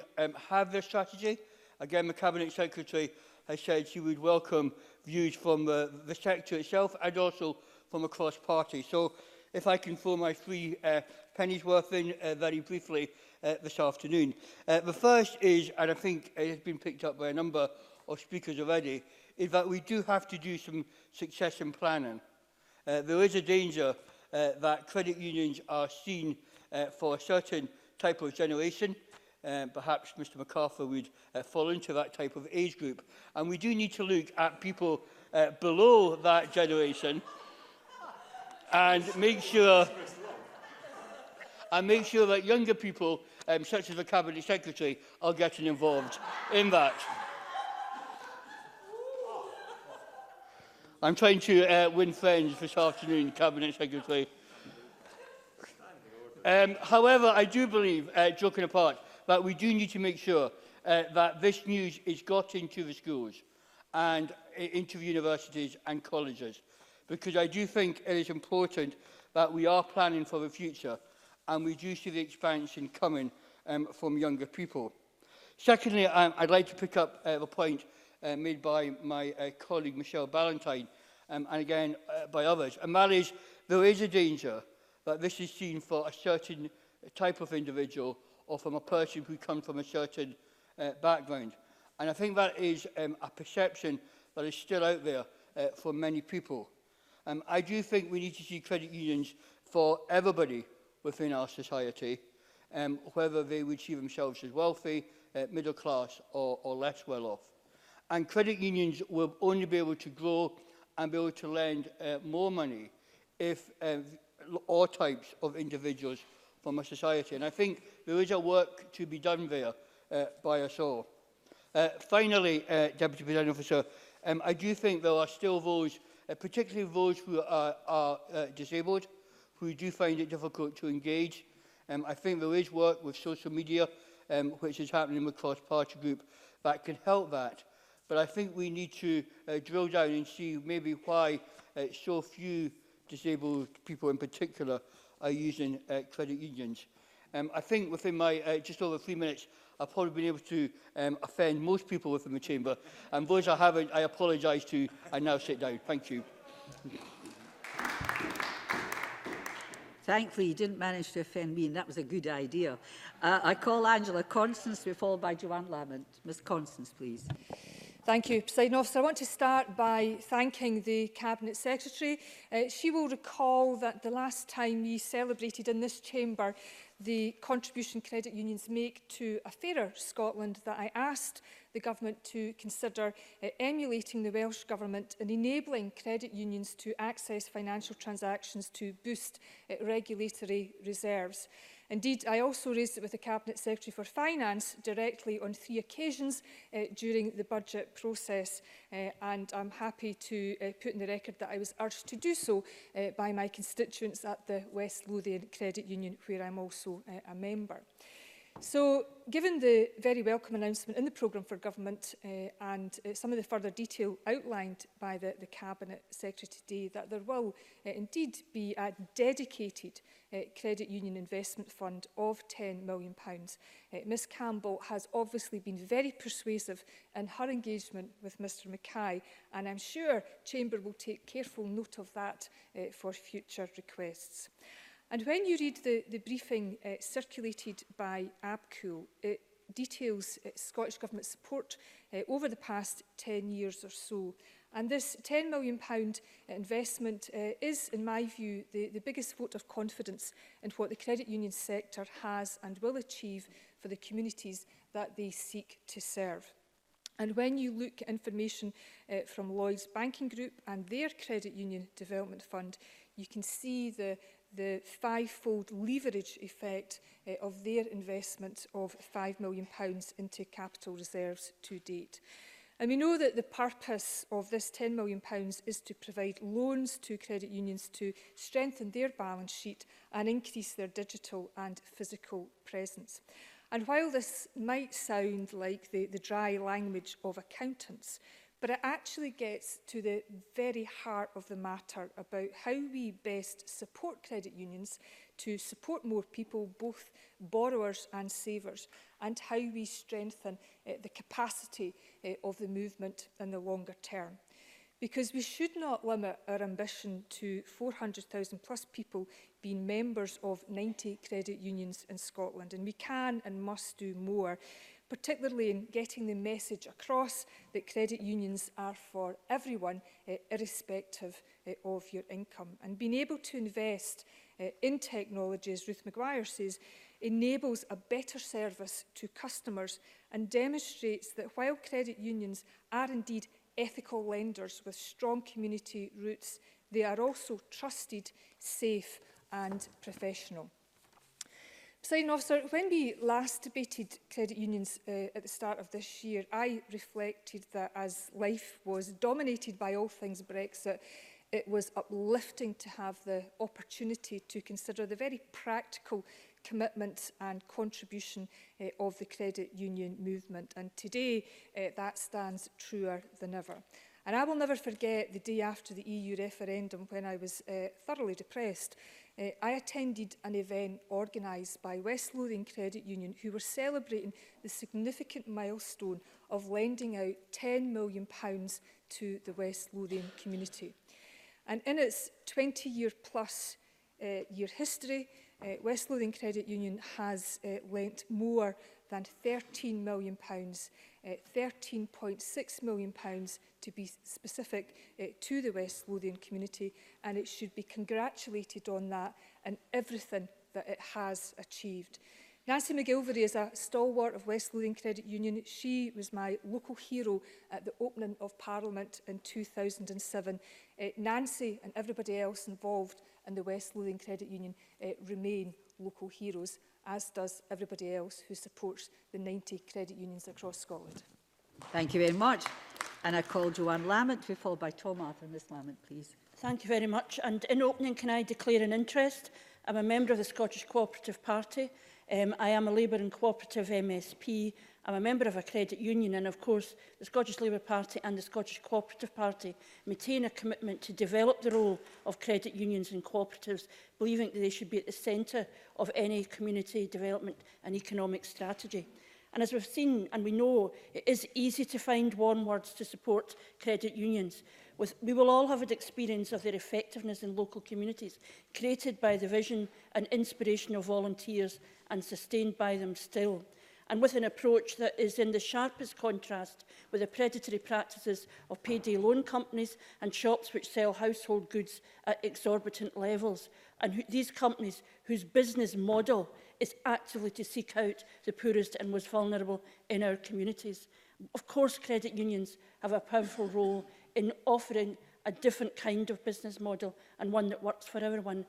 [SPEAKER 9] have their strategy. Again, the Cabinet Secretary has said she would welcome views from the sector itself and also from across party. So if I can throw my 3 pennies worth in very briefly this afternoon. The first is, and I think it has been picked up by a number of speakers already, is that we do have to do some succession planning. There is a danger that credit unions are seen for a certain type of generation. Perhaps Mr MacArthur would fall into that type of age group. And we do need to look at people below that generation and make sure that younger people, such as the Cabinet Secretary, are getting involved in that. I'm trying to win friends this afternoon, Cabinet Secretary. However, I do believe, joking apart, that we do need to make sure that this news is got into the schools and into the universities and colleges, because I do think it is important that we are planning for the future and we do see the expansion coming from younger people. Secondly, I'd like to pick up the point made by my colleague Michelle Ballantyne and again by others, and that is there is a danger that this is seen for a certain type of individual or from a person who comes from a certain background. And I think that is a perception that is still out there for many people. I do think we need to see credit unions for everybody within our society, whether they would see themselves as wealthy, middle class or less well off. And credit unions will only be able to grow and be able to lend more money if all types of individuals from a society. And I think there is a work to be done there by us all. Finally, Deputy Presiding Officer, I do think there are still those, particularly those who are disabled, who do find it difficult to engage. I think there is work with social media, which is happening with cross-party group, that can help that. But I think we need to drill down and see maybe why so few disabled people in particular are using credit unions. I think within my just over 3 minutes, I've probably been able to offend most people within the chamber, and those I haven't, I apologise to, and now sit down. Thank you.
[SPEAKER 8] Thankfully, you didn't manage to offend me, and that was a good idea. I call Angela Constance, to be followed by Joanne Lamont. Ms Constance, please.
[SPEAKER 10] Thank you, Presiding Officer. I want to start by thanking the Cabinet Secretary. She will recall that the last time we celebrated in this chamber the contribution credit unions make to a fairer Scotland, that I asked the Government to consider emulating the Welsh Government and enabling credit unions to access financial transactions to boost regulatory reserves. Indeed, I also raised it with the Cabinet Secretary for Finance directly on 3 occasions during the budget process, and I'm happy to put in the record that I was urged to do so by my constituents at the West Lothian Credit Union, where I'm also a member. So, given the very welcome announcement in the programme for government and some of the further detail outlined by the Cabinet Secretary today, that there will indeed be a dedicated credit union investment fund of £10 million. Ms Campbell has obviously been very persuasive in her engagement with Mr Mackay, and I'm sure Chamber will take careful note of that for future requests. And when you read the briefing circulated by ABCUL, it details Scottish Government support over the past 10 years or so. And this £10 million investment is, in my view, the biggest vote of confidence in what the credit union sector has and will achieve for the communities that they seek to serve. And when you look at information from Lloyds Banking Group and their Credit Union Development Fund, you can see the five-fold leverage effect of their investment of £5 million into capital reserves to date. And we know that the purpose of this £10 million is to provide loans to credit unions to strengthen their balance sheet and increase their digital and physical presence. And while this might sound like the dry language of accountants, but it actually gets to the very heart of the matter about how we best support credit unions to support more people, both borrowers and savers, and how we strengthen the capacity of the movement in the longer term. Because we should not limit our ambition to 400,000 plus people being members of 90 credit unions in Scotland, and we can and must do more, particularly in getting the message across that credit unions are for everyone, irrespective of your income. And being able to invest in technology, as Ruth Maguire says, enables a better service to customers and demonstrates that while credit unions are indeed ethical lenders with strong community roots, they are also trusted, safe and professional. Presiding Officer, when we last debated credit unions at the start of this year, I reflected that as life was dominated by all things Brexit, it was uplifting to have the opportunity to consider the very practical commitment and contribution of the credit union movement. And today, that stands truer than ever. And I will never forget the day after the EU referendum when I was thoroughly depressed. I attended an event organised by West Lothian Credit Union, who were celebrating the significant milestone of lending out £10 million to the West Lothian community. And in its 20-year plus year history, West Lothian Credit Union has lent more than £13 million, £13.6 million to be specific, to the West Lothian community, and it should be congratulated on that and everything that it has achieved. Nancy McGilvery is a stalwart of West Lothian Credit Union. She was my local hero at the opening of Parliament in 2007. Nancy and everybody else involved in the West Lothian Credit Union remain local heroes, as does everybody else who supports the 90 credit unions across Scotland.
[SPEAKER 8] Thank you very much. And I call Joanne Lamont to be followed by Tom Arthur. Ms Lamont, please.
[SPEAKER 11] Thank you very much. And in opening, can I declare an interest? I'm a member of the Scottish Cooperative Party. I am a Labour and Cooperative MSP. I'm a member of a credit union, and of course the Scottish Labour Party and the Scottish Cooperative Party maintain a commitment to develop the role of credit unions and cooperatives, believing that they should be at the centre of any community development and economic strategy. And as we've seen and we know, it is easy to find warm words to support credit unions. We will all have had experience of their effectiveness in local communities, created by the vision and inspiration of volunteers and sustained by them still. And with an approach that is in the sharpest contrast with the predatory practices of payday loan companies and shops which sell household goods at exorbitant levels. And these companies whose business model is actively to seek out the poorest and most vulnerable in our communities. Of course, credit unions have a powerful role in offering a different kind of business model and one that works for everyone.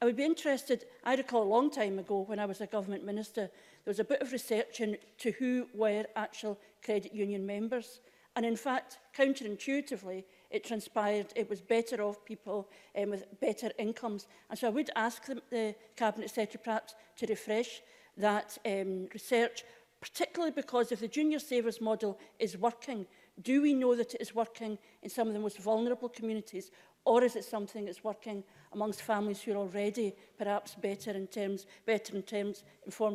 [SPEAKER 11] I would be interested, I recall a long time ago when I was a government minister, there was a bit of research into who were actual credit union members. And in fact, counterintuitively, it transpired it was better off people with better incomes. And so I would ask the Cabinet Secretary perhaps to refresh that research, particularly because if the Junior Savers model is working, do we know that it is working in some of the most vulnerable communities, or is it something that's working amongst families who are already perhaps informed in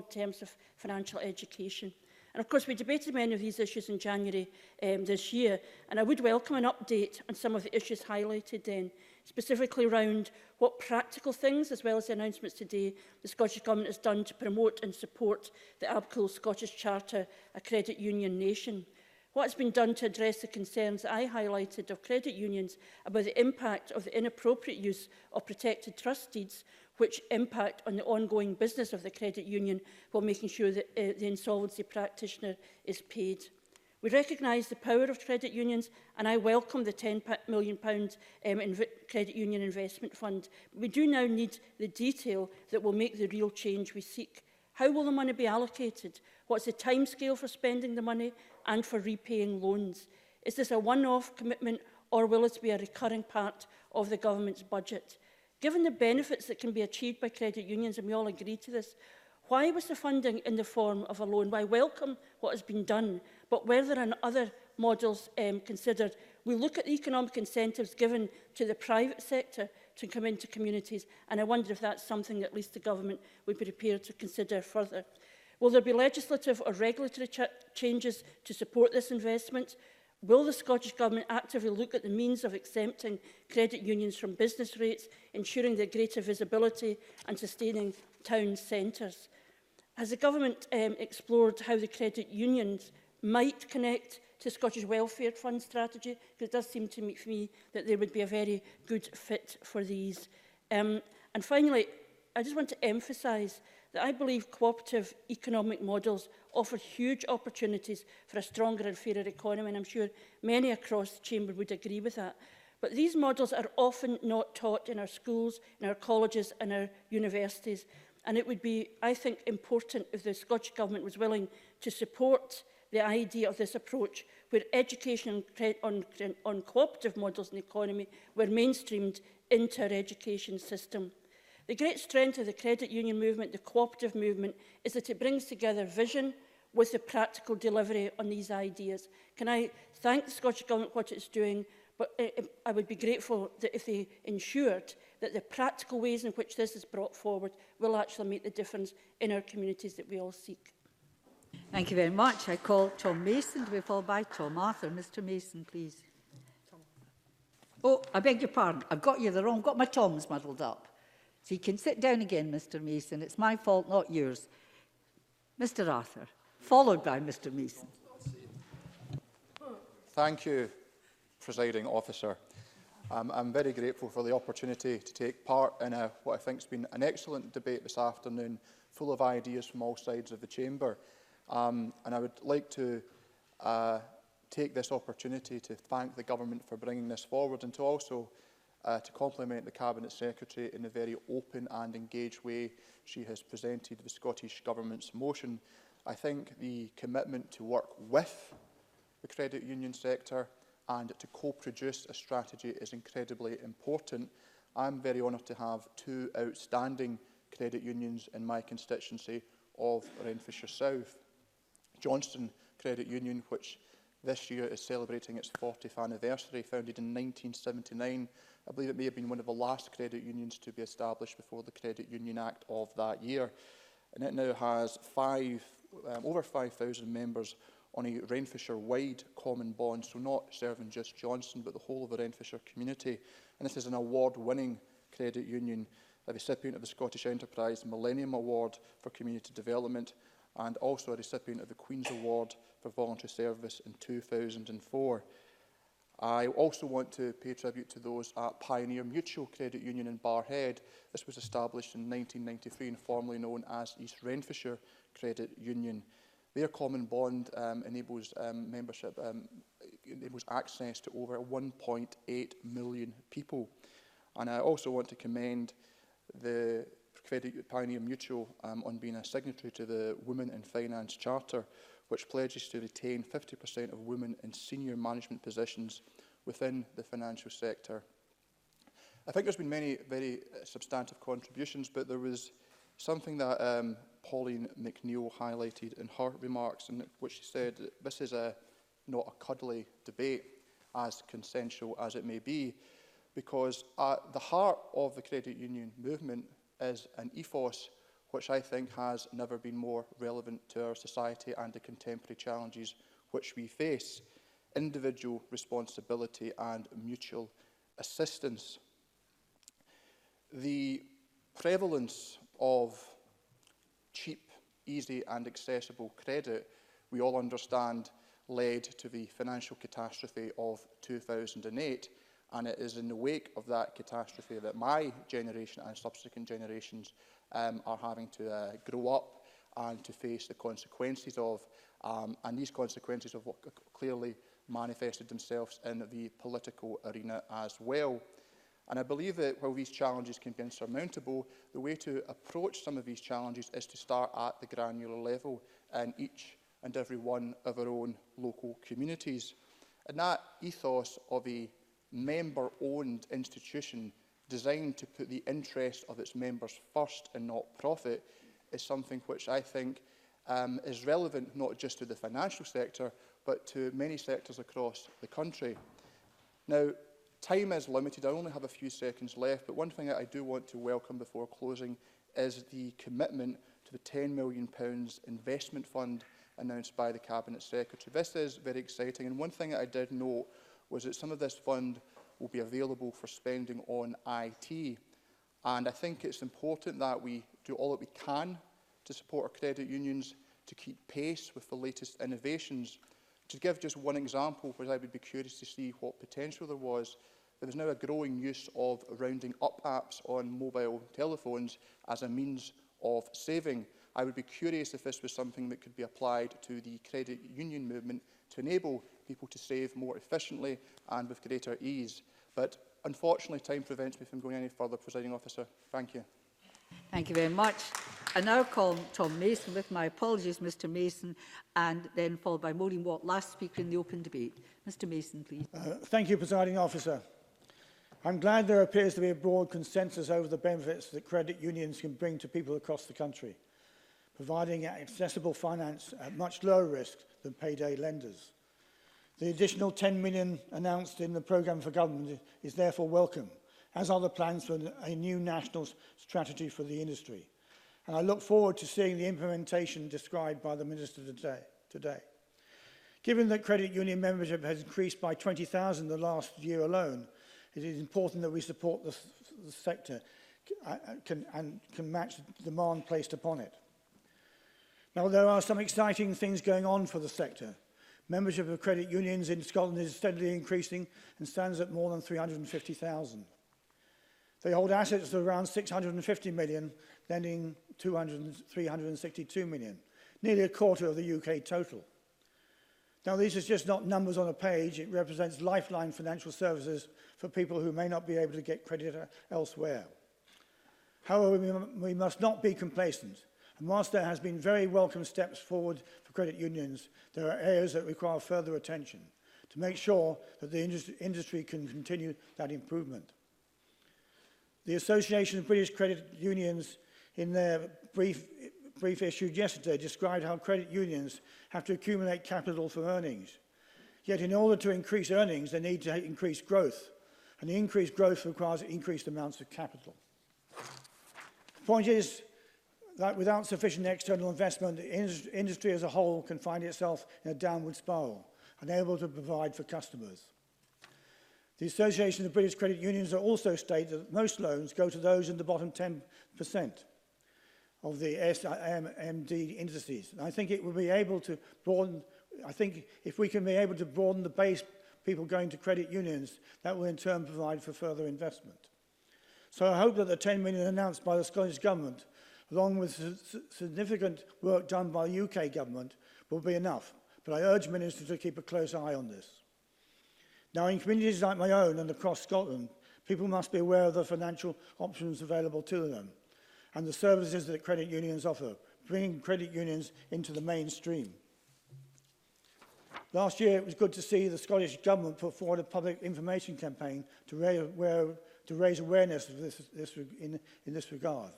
[SPEAKER 11] terms of financial education? And of course, we debated many of these issues in January this year, and I would welcome an update on some of the issues highlighted then, specifically around what practical things, as well as the announcements today, the Scottish Government has done to promote and support the ABCO Scottish Charter, a credit union nation. What has been done to address the concerns I highlighted of credit unions about the impact of the inappropriate use of protected trust deeds, which impact on the ongoing business of the credit union while making sure that the insolvency practitioner is paid. We recognise the power of credit unions, and I welcome the £10 million Credit Union Investment Fund. We do now need the detail that will make the real change we seek. How will the money be allocated? What's the timescale for spending the money and for repaying loans? Is this a one-off commitment, or will it be a recurring part of the government's budget? Given the benefits that can be achieved by credit unions, and we all agree to this, why was the funding in the form of a loan? Why welcome what has been done, but were there other models considered? We look at the economic incentives given to the private sector to come into communities, and I wonder if that's something that at least the government would be prepared to consider further. Will there be legislative or regulatory changes to support this investment? Will the Scottish Government actively look at the means of exempting credit unions from business rates, ensuring their greater visibility and sustaining town centres? Has the Government explored how the credit unions might connect to Scottish Welfare Fund strategy? Because it does seem to me that they would be a very good fit for these. And finally, I just want to emphasise that I believe cooperative economic models offer huge opportunities for a stronger and fairer economy, and I'm sure many across the Chamber would agree with that. But these models are often not taught in our schools, in our colleges and our universities, and it would be, I think, important if the Scottish Government was willing to support the idea of this approach, where education on cooperative models in the economy were mainstreamed into our education system. The great strength of the credit union movement, the cooperative movement, is that it brings together vision with the practical delivery on these ideas. Can I thank the Scottish Government for what it's doing, but I would be grateful that if they ensured that the practical ways in which this is brought forward will actually make the difference in our communities that we all seek.
[SPEAKER 8] Thank you very much. I call Tom Mason to be followed by Tom Arthur. Mr Mason, please. Oh, I beg your pardon. I've got you the wrong. Got my Toms muddled up. So you can sit down again, Mr Mason. It's my fault, not yours. Mr Arthur, followed by Mr Mason.
[SPEAKER 12] Thank you, Presiding Officer. I'm very grateful for the opportunity to take part in what I think has been an excellent debate this afternoon, full of ideas from all sides of the Chamber. And I would like to take this opportunity to thank the Government for bringing this forward, and to also to compliment the Cabinet Secretary in the very open and engaged way she has presented the Scottish Government's motion. I think the commitment to work with the credit union sector and to co-produce a strategy is incredibly important. I'm very honoured to have two outstanding credit unions in my constituency of Renfrewshire South. Johnston Credit Union, which this year is celebrating its 40th anniversary, founded in 1979. I believe it may have been one of the last credit unions to be established before the Credit Union Act of that year. And it now has over 5,000 members on a Renfrewshire-wide common bond, so not serving just Johnston, but the whole of the Renfrewshire community. And this is an award-winning credit union, a recipient of the Scottish Enterprise Millennium Award for Community Development, and also a recipient of the Queen's Award for Voluntary Service in 2004. I also want to pay tribute to those at Pioneer Mutual Credit Union in Barrhead. This was established in 1993 and formerly known as East Renfrewshire Credit Union. Their common bond enables membership, enables access to over 1.8 million people. And I also want to commend the Pioneer Mutual on being a signatory to the Women in Finance Charter, which pledges to retain 50% of women in senior management positions within the financial sector. I think there's been many very substantive contributions, but there was something that Pauline McNeill highlighted in her remarks, in which she said that this is not a cuddly debate, as consensual as it may be, because at the heart of the credit union movement is an ethos which I think has never been more relevant to our society and the contemporary challenges which we face: individual responsibility and mutual assistance. The prevalence of cheap, easy and accessible credit, we all understand, led to the financial catastrophe of 2008, and it is in the wake of that catastrophe that my generation and subsequent generations are having to grow up and to face the consequences of, and these consequences have clearly manifested themselves in the political arena as well. And I believe that while these challenges can be insurmountable, the way to approach some of these challenges is to start at the granular level in each and every one of our own local communities. And that ethos of a member-owned institution designed to put the interest of its members first and not profit is something which I think is relevant not just to the financial sector, but to many sectors across the country. Now, time is limited. I only have a few seconds left, but one thing that I do want to welcome before closing is the commitment to the £10 million investment fund announced by the Cabinet Secretary. This is very exciting, and one thing that I did note was that some of this fund will be available for spending on IT. And I think it's important that we do all that we can to support our credit unions to keep pace with the latest innovations. To give just one example, where I would be curious to see what potential there is now a growing use of rounding up apps on mobile telephones as a means of saving. I would be curious if this was something that could be applied to the credit union movement to enable people to save more efficiently and with greater ease. But unfortunately, time prevents me from going any further, Presiding Officer. Thank you.
[SPEAKER 8] Thank you very much. I now call Tom Mason, with my apologies, Mr Mason, and then followed by Maureen Watt, last speaker in the open debate. Mr Mason, please.
[SPEAKER 13] Thank you, Presiding Officer. I'm glad there appears to be a broad consensus over the benefits that credit unions can bring to people across the country, providing accessible finance at much lower risk than payday lenders. The additional £10 million announced in the programme for government is therefore welcome, as are the plans for a new national strategy for the industry. And I look forward to seeing the implementation described by the Minister today. Given that credit union membership has increased by 20,000 the last year alone, it is important that we support the sector and can match the demand placed upon it. Now, there are some exciting things going on for the sector. Membership of credit unions in Scotland is steadily increasing and stands at more than 350,000. They hold assets of around 650 million, lending 362 million, nearly a quarter of the UK total. Now, these are just not numbers on a page. It represents lifeline financial services for people who may not be able to get credit elsewhere. However, we must not be complacent. And whilst there has been very welcome steps forward for credit unions, there are areas that require further attention to make sure that the industry can continue that improvement. The Association of British Credit Unions, in their brief issued yesterday, described how credit unions have to accumulate capital from earnings. Yet in order to increase earnings, they need to increase growth. And the increased growth requires increased amounts of capital. The point is that without sufficient external investment, the industry as a whole can find itself in a downward spiral, unable to provide for customers. The Association of British Credit Unions also state that most loans go to those in the bottom 10% of the SMMD indices. And I think it will be able to broaden, if we can be able to broaden the base people going to credit unions, that will in turn provide for further investment. So I hope that the 10 million announced by the Scottish Government, along with significant work done by the UK Government, will be enough. But I urge ministers to keep a close eye on this. Now, in communities like my own and across Scotland, people must be aware of the financial options available to them and the services that credit unions offer, bringing credit unions into the mainstream. Last year, it was good to see the Scottish Government put forward a public information campaign to raise awareness of in this regard.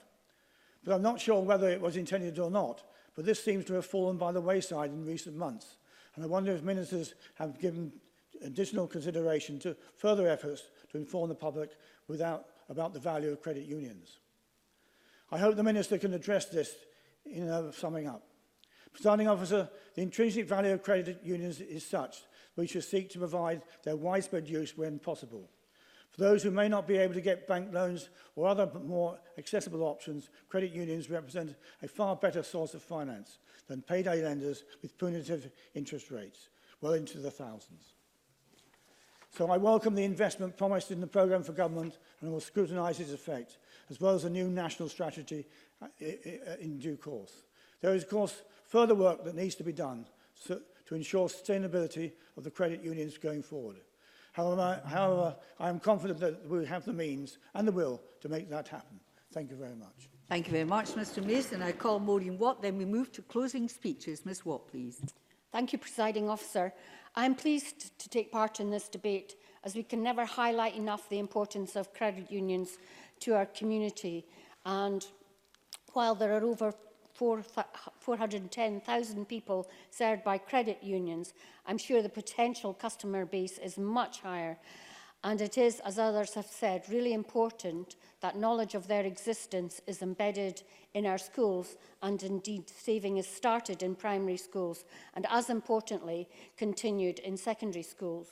[SPEAKER 13] But I'm not sure whether it was intended or not, but this seems to have fallen by the wayside in recent months. And I wonder if ministers have given additional consideration to further efforts to inform the public about the value of credit unions. I hope the Minister can address this in summing up. Presiding Officer, the intrinsic value of credit unions is such that we should seek to provide their widespread use when possible. For those who may not be able to get bank loans or other more accessible options, credit unions represent a far better source of finance than payday lenders with punitive interest rates, well into the thousands. So I welcome the investment promised in the programme for government and will scrutinise its effect, as well as a new national strategy in due course. There is, of course, further work that needs to be done to ensure sustainability of the credit unions going forward. However, I am confident that we have the means and the will to make that happen. Thank you very much.
[SPEAKER 8] Thank you very much, Mr Mason. I call Maureen Watt. Then we move to closing speeches. Ms Watt, please.
[SPEAKER 14] Thank you, Presiding Officer. I am pleased to take part in this debate, as we can never highlight enough the importance of credit unions to our community. And while there are over 410,000 people served by credit unions, I'm sure the potential customer base is much higher. And it is, as others have said, really important that knowledge of their existence is embedded in our schools, and indeed saving is started in primary schools and, as importantly, continued in secondary schools.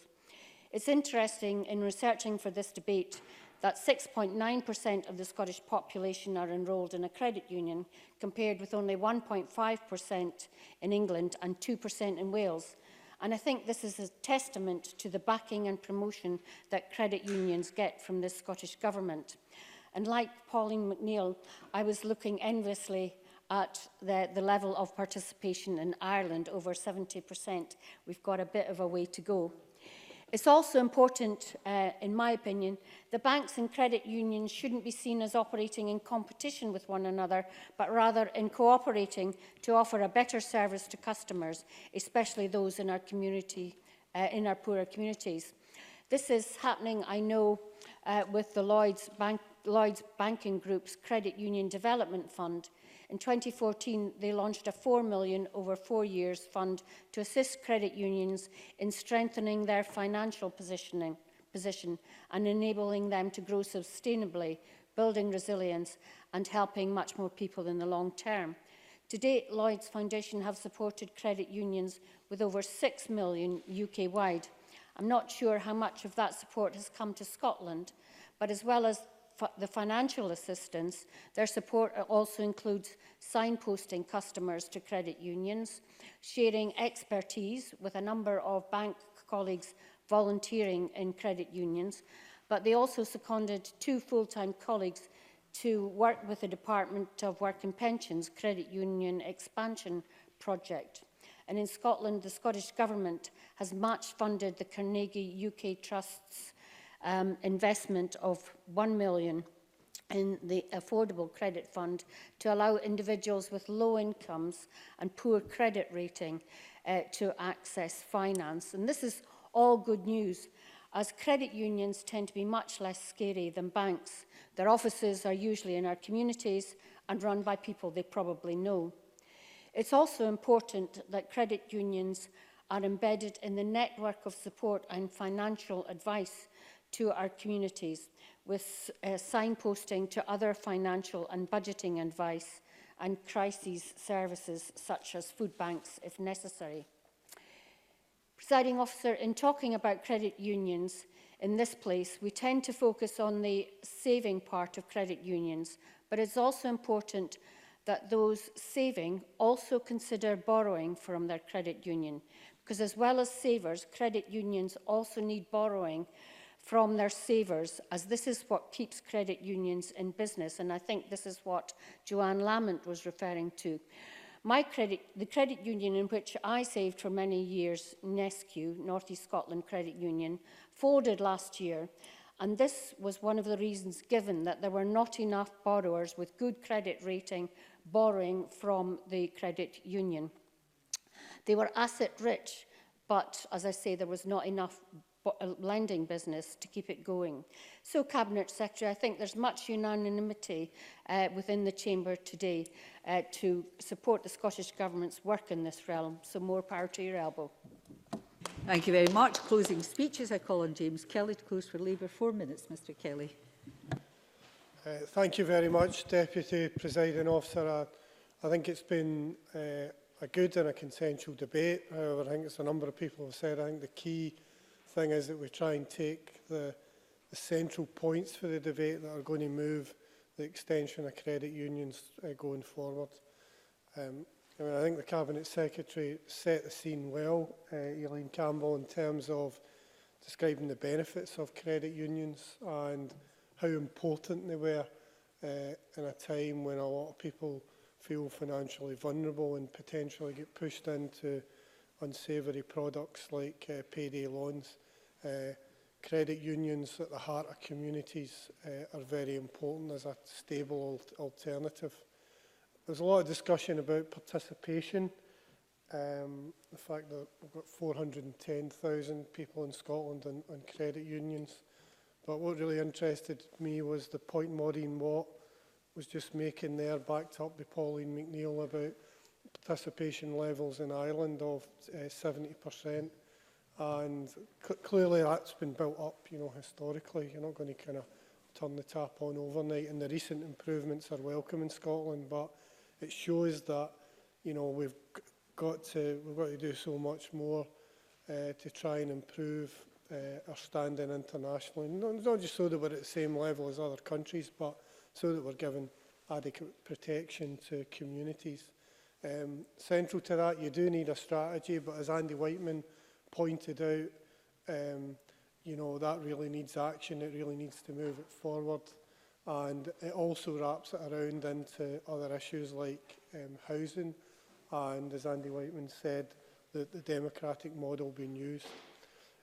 [SPEAKER 14] It's interesting in researching for this debate that 6.9% of the Scottish population are enrolled in a credit union, compared with only 1.5% in England and 2% in Wales. And I think this is a testament to the backing and promotion that credit unions get from the Scottish Government. And like Pauline McNeill, I was looking enviously at the level of participation in Ireland, over 70%. We've got a bit of a way to go. It's also important, in my opinion, that banks and credit unions shouldn't be seen as operating in competition with one another, but rather in cooperating to offer a better service to customers, especially those in our community, in our poorer communities. This is happening, I know, with the Lloyds Banking Group's Credit Union Development Fund. In 2014, they launched a £4 million over 4 years fund to assist credit unions in strengthening their financial position and enabling them to grow sustainably, building resilience and helping much more people in the long term. To date, Lloyds Foundation have supported credit unions with over 6 million UK-wide. I'm not sure how much of that support has come to Scotland, but as well as the financial assistance, their support also includes signposting customers to credit unions, sharing expertise with a number of bank colleagues volunteering in credit unions, but they also seconded 2 full-time colleagues to work with the Department of Work and Pensions Credit Union Expansion Project. And in Scotland, the Scottish Government has match funded the Carnegie UK Trust's investment of £1 million in the Affordable Credit Fund to allow individuals with low incomes and poor credit rating to access finance. And this is all good news, as credit unions tend to be much less scary than banks. Their offices are usually in our communities and run by people they probably know. It's also important that credit unions are embedded in the network of support and financial advice to our communities, with signposting to other financial and budgeting advice and crises services such as food banks if necessary. Presiding Officer, in talking about credit unions in this place, we tend to focus on the saving part of credit unions, but it's also important that those saving also consider borrowing from their credit union, because as well as savers, credit unions also need borrowing from their savers, as this is what keeps credit unions in business. And I think this is what Joanne Lamont was referring to. The credit union in which I saved for many years, Nescu, North East Scotland Credit Union, folded last year. And this was one of the reasons given, that there were not enough borrowers with good credit rating borrowing from the credit union. They were asset rich, but as I say, there was not enough lending business to keep it going. So, Cabinet Secretary, I think there's much unanimity within the Chamber today to support the Scottish Government's work in this realm. So more power to your elbow.
[SPEAKER 8] Thank you very much. Closing speeches. I call on James Kelly to close for Labour. 4 minutes, Mr Kelly.
[SPEAKER 15] Thank you very much, Deputy Presiding Officer. I think it's been a good and a consensual debate. However, I think as a number of people have said, I think the key thing is that we try and take the central points for the debate that are going to move the extension of credit unions going forward. I think the Cabinet Secretary set the scene well, Elaine Campbell, in terms of describing the benefits of credit unions and how important they were in a time when a lot of people feel financially vulnerable and potentially get pushed into unsavoury products like payday loans. Credit unions at the heart of communities are very important as a stable alternative. There's a lot of discussion about participation. The fact that we've got 410,000 people in Scotland on credit unions. But what really interested me was the point Maureen Watt was just making there, backed up by Pauline McNeill, about participation levels in Ireland of 70%. And clearly that's been built up, historically. You're not going to kind of turn the tap on overnight, and the recent improvements are welcome in Scotland, but it shows that, we've got to do so much more to try and improve our standing internationally. Not just so that we're at the same level as other countries, but so that we're giving adequate protection to communities. Central to that, you do need a strategy, but as Andy Whiteman pointed out, that really needs action. It really needs to move it forward. And it also wraps it around into other issues like housing and, as Andy Whiteman said, the democratic model being used.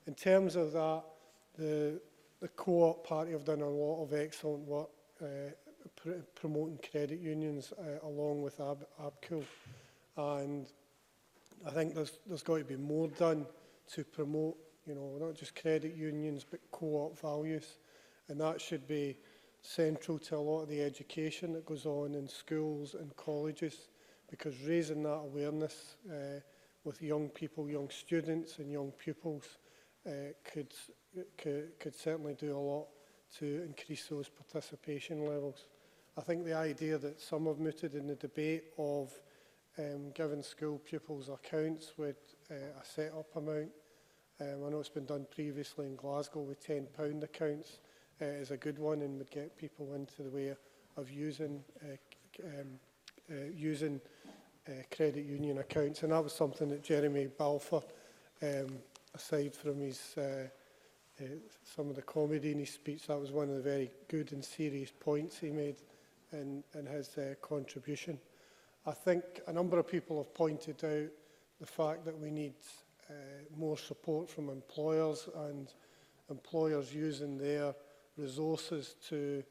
[SPEAKER 15] In terms of that, the Co-op Party have done a lot of excellent work promoting credit unions along with ABCUL. And I think there's got to be more done to promote, not just credit unions, but co-op values. And that should be central to a lot of the education that goes on in schools and colleges, because raising that awareness with young people, young students and young pupils could certainly do a lot to increase those participation levels. I think the idea that some have mooted in the debate of giving school pupils accounts with a set-up amount, I know it's been done previously in Glasgow with £10 accounts, is a good one and would get people into the way of using credit union accounts. And that was something that Jeremy Balfour, aside from his some of the comedy in his speech, that was one of the very good and serious points he made in his contribution. I think a number of people have pointed out the fact that we need more support from employers and employers using their resources to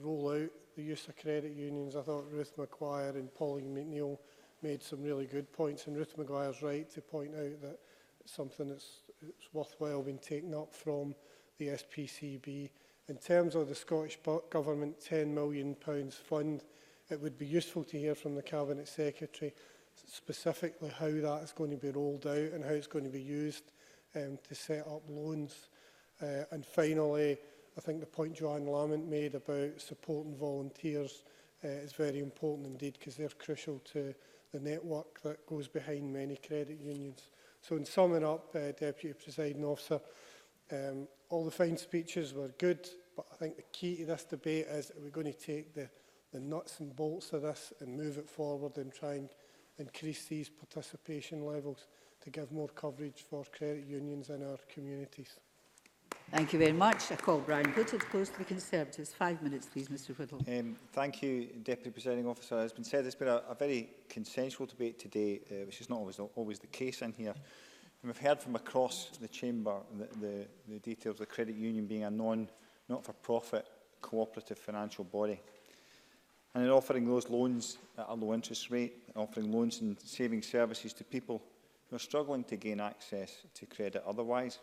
[SPEAKER 15] roll out the use of credit unions. I thought Ruth Maguire and Pauline McNeill made some really good points, and Ruth Maguire's right to point out that it's something that's worthwhile being taken up from the SPCB. In terms of the Scottish Government £10 million fund, it would be useful to hear from the Cabinet Secretary specifically how that is going to be rolled out and how it's going to be used to set up loans. And finally, I think the point Joanne Lamont made about supporting volunteers is very important indeed, because they're crucial to the network that goes behind many credit unions. So in summing up, Deputy Presiding Officer, all the fine speeches were good, but I think the key to this debate is that we're going to take the nuts and bolts of this and move it forward and try and increase these participation levels to give more coverage for credit unions in our communities.
[SPEAKER 8] Thank you very much. I call Brian Whittle to close to the Conservatives. 5 minutes, please, Mr Whittle.
[SPEAKER 16] Thank you, Deputy Presiding Officer. As has been said, it's been a very consensual debate today, which is not always the case in here. And we've heard from across the Chamber the details of the credit union being a not-for-profit cooperative financial body. And in offering those loans at a low interest rate, offering loans and saving services to people who are struggling to gain access to credit otherwise.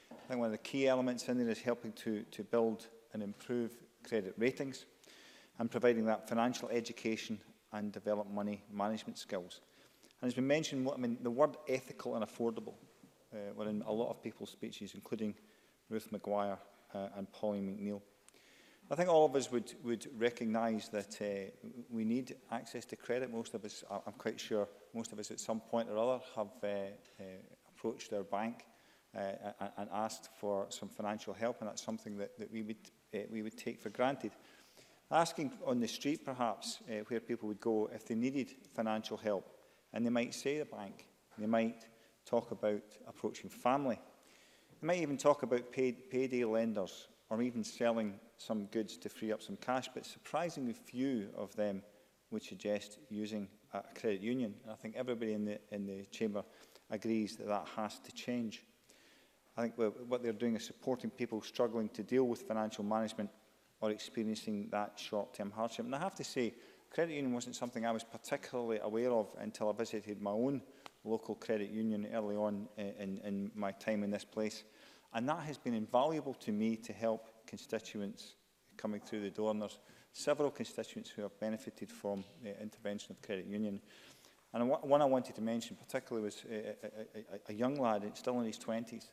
[SPEAKER 16] I think one of the key elements in there is helping to build and improve credit ratings and providing that financial education and develop money management skills. And as we mentioned, the word ethical and affordable were in a lot of people's speeches, including Ruth Maguire and Pauline McNeill. I think all of us would recognise that we need access to credit. Most of us, I'm quite sure, most of us at some point or other have approached their bank and asked for some financial help, and that's something that we would take for granted. Asking on the street, perhaps, where people would go if they needed financial help, and they might say the bank, they might talk about approaching family, they might even talk about payday lenders, or even selling some goods to free up some cash, but surprisingly few of them would suggest using a credit union. And I think everybody in the chamber agrees that that has to change. I think what they're doing is supporting people struggling to deal with financial management or experiencing that short-term hardship. And I have to say, credit union wasn't something I was particularly aware of until I visited my own local credit union early on in my time in this place. And that has been invaluable to me to help constituents coming through the door. And there's several constituents who have benefited from the intervention of credit union. And one I wanted to mention particularly was a young lad, still in his 20s,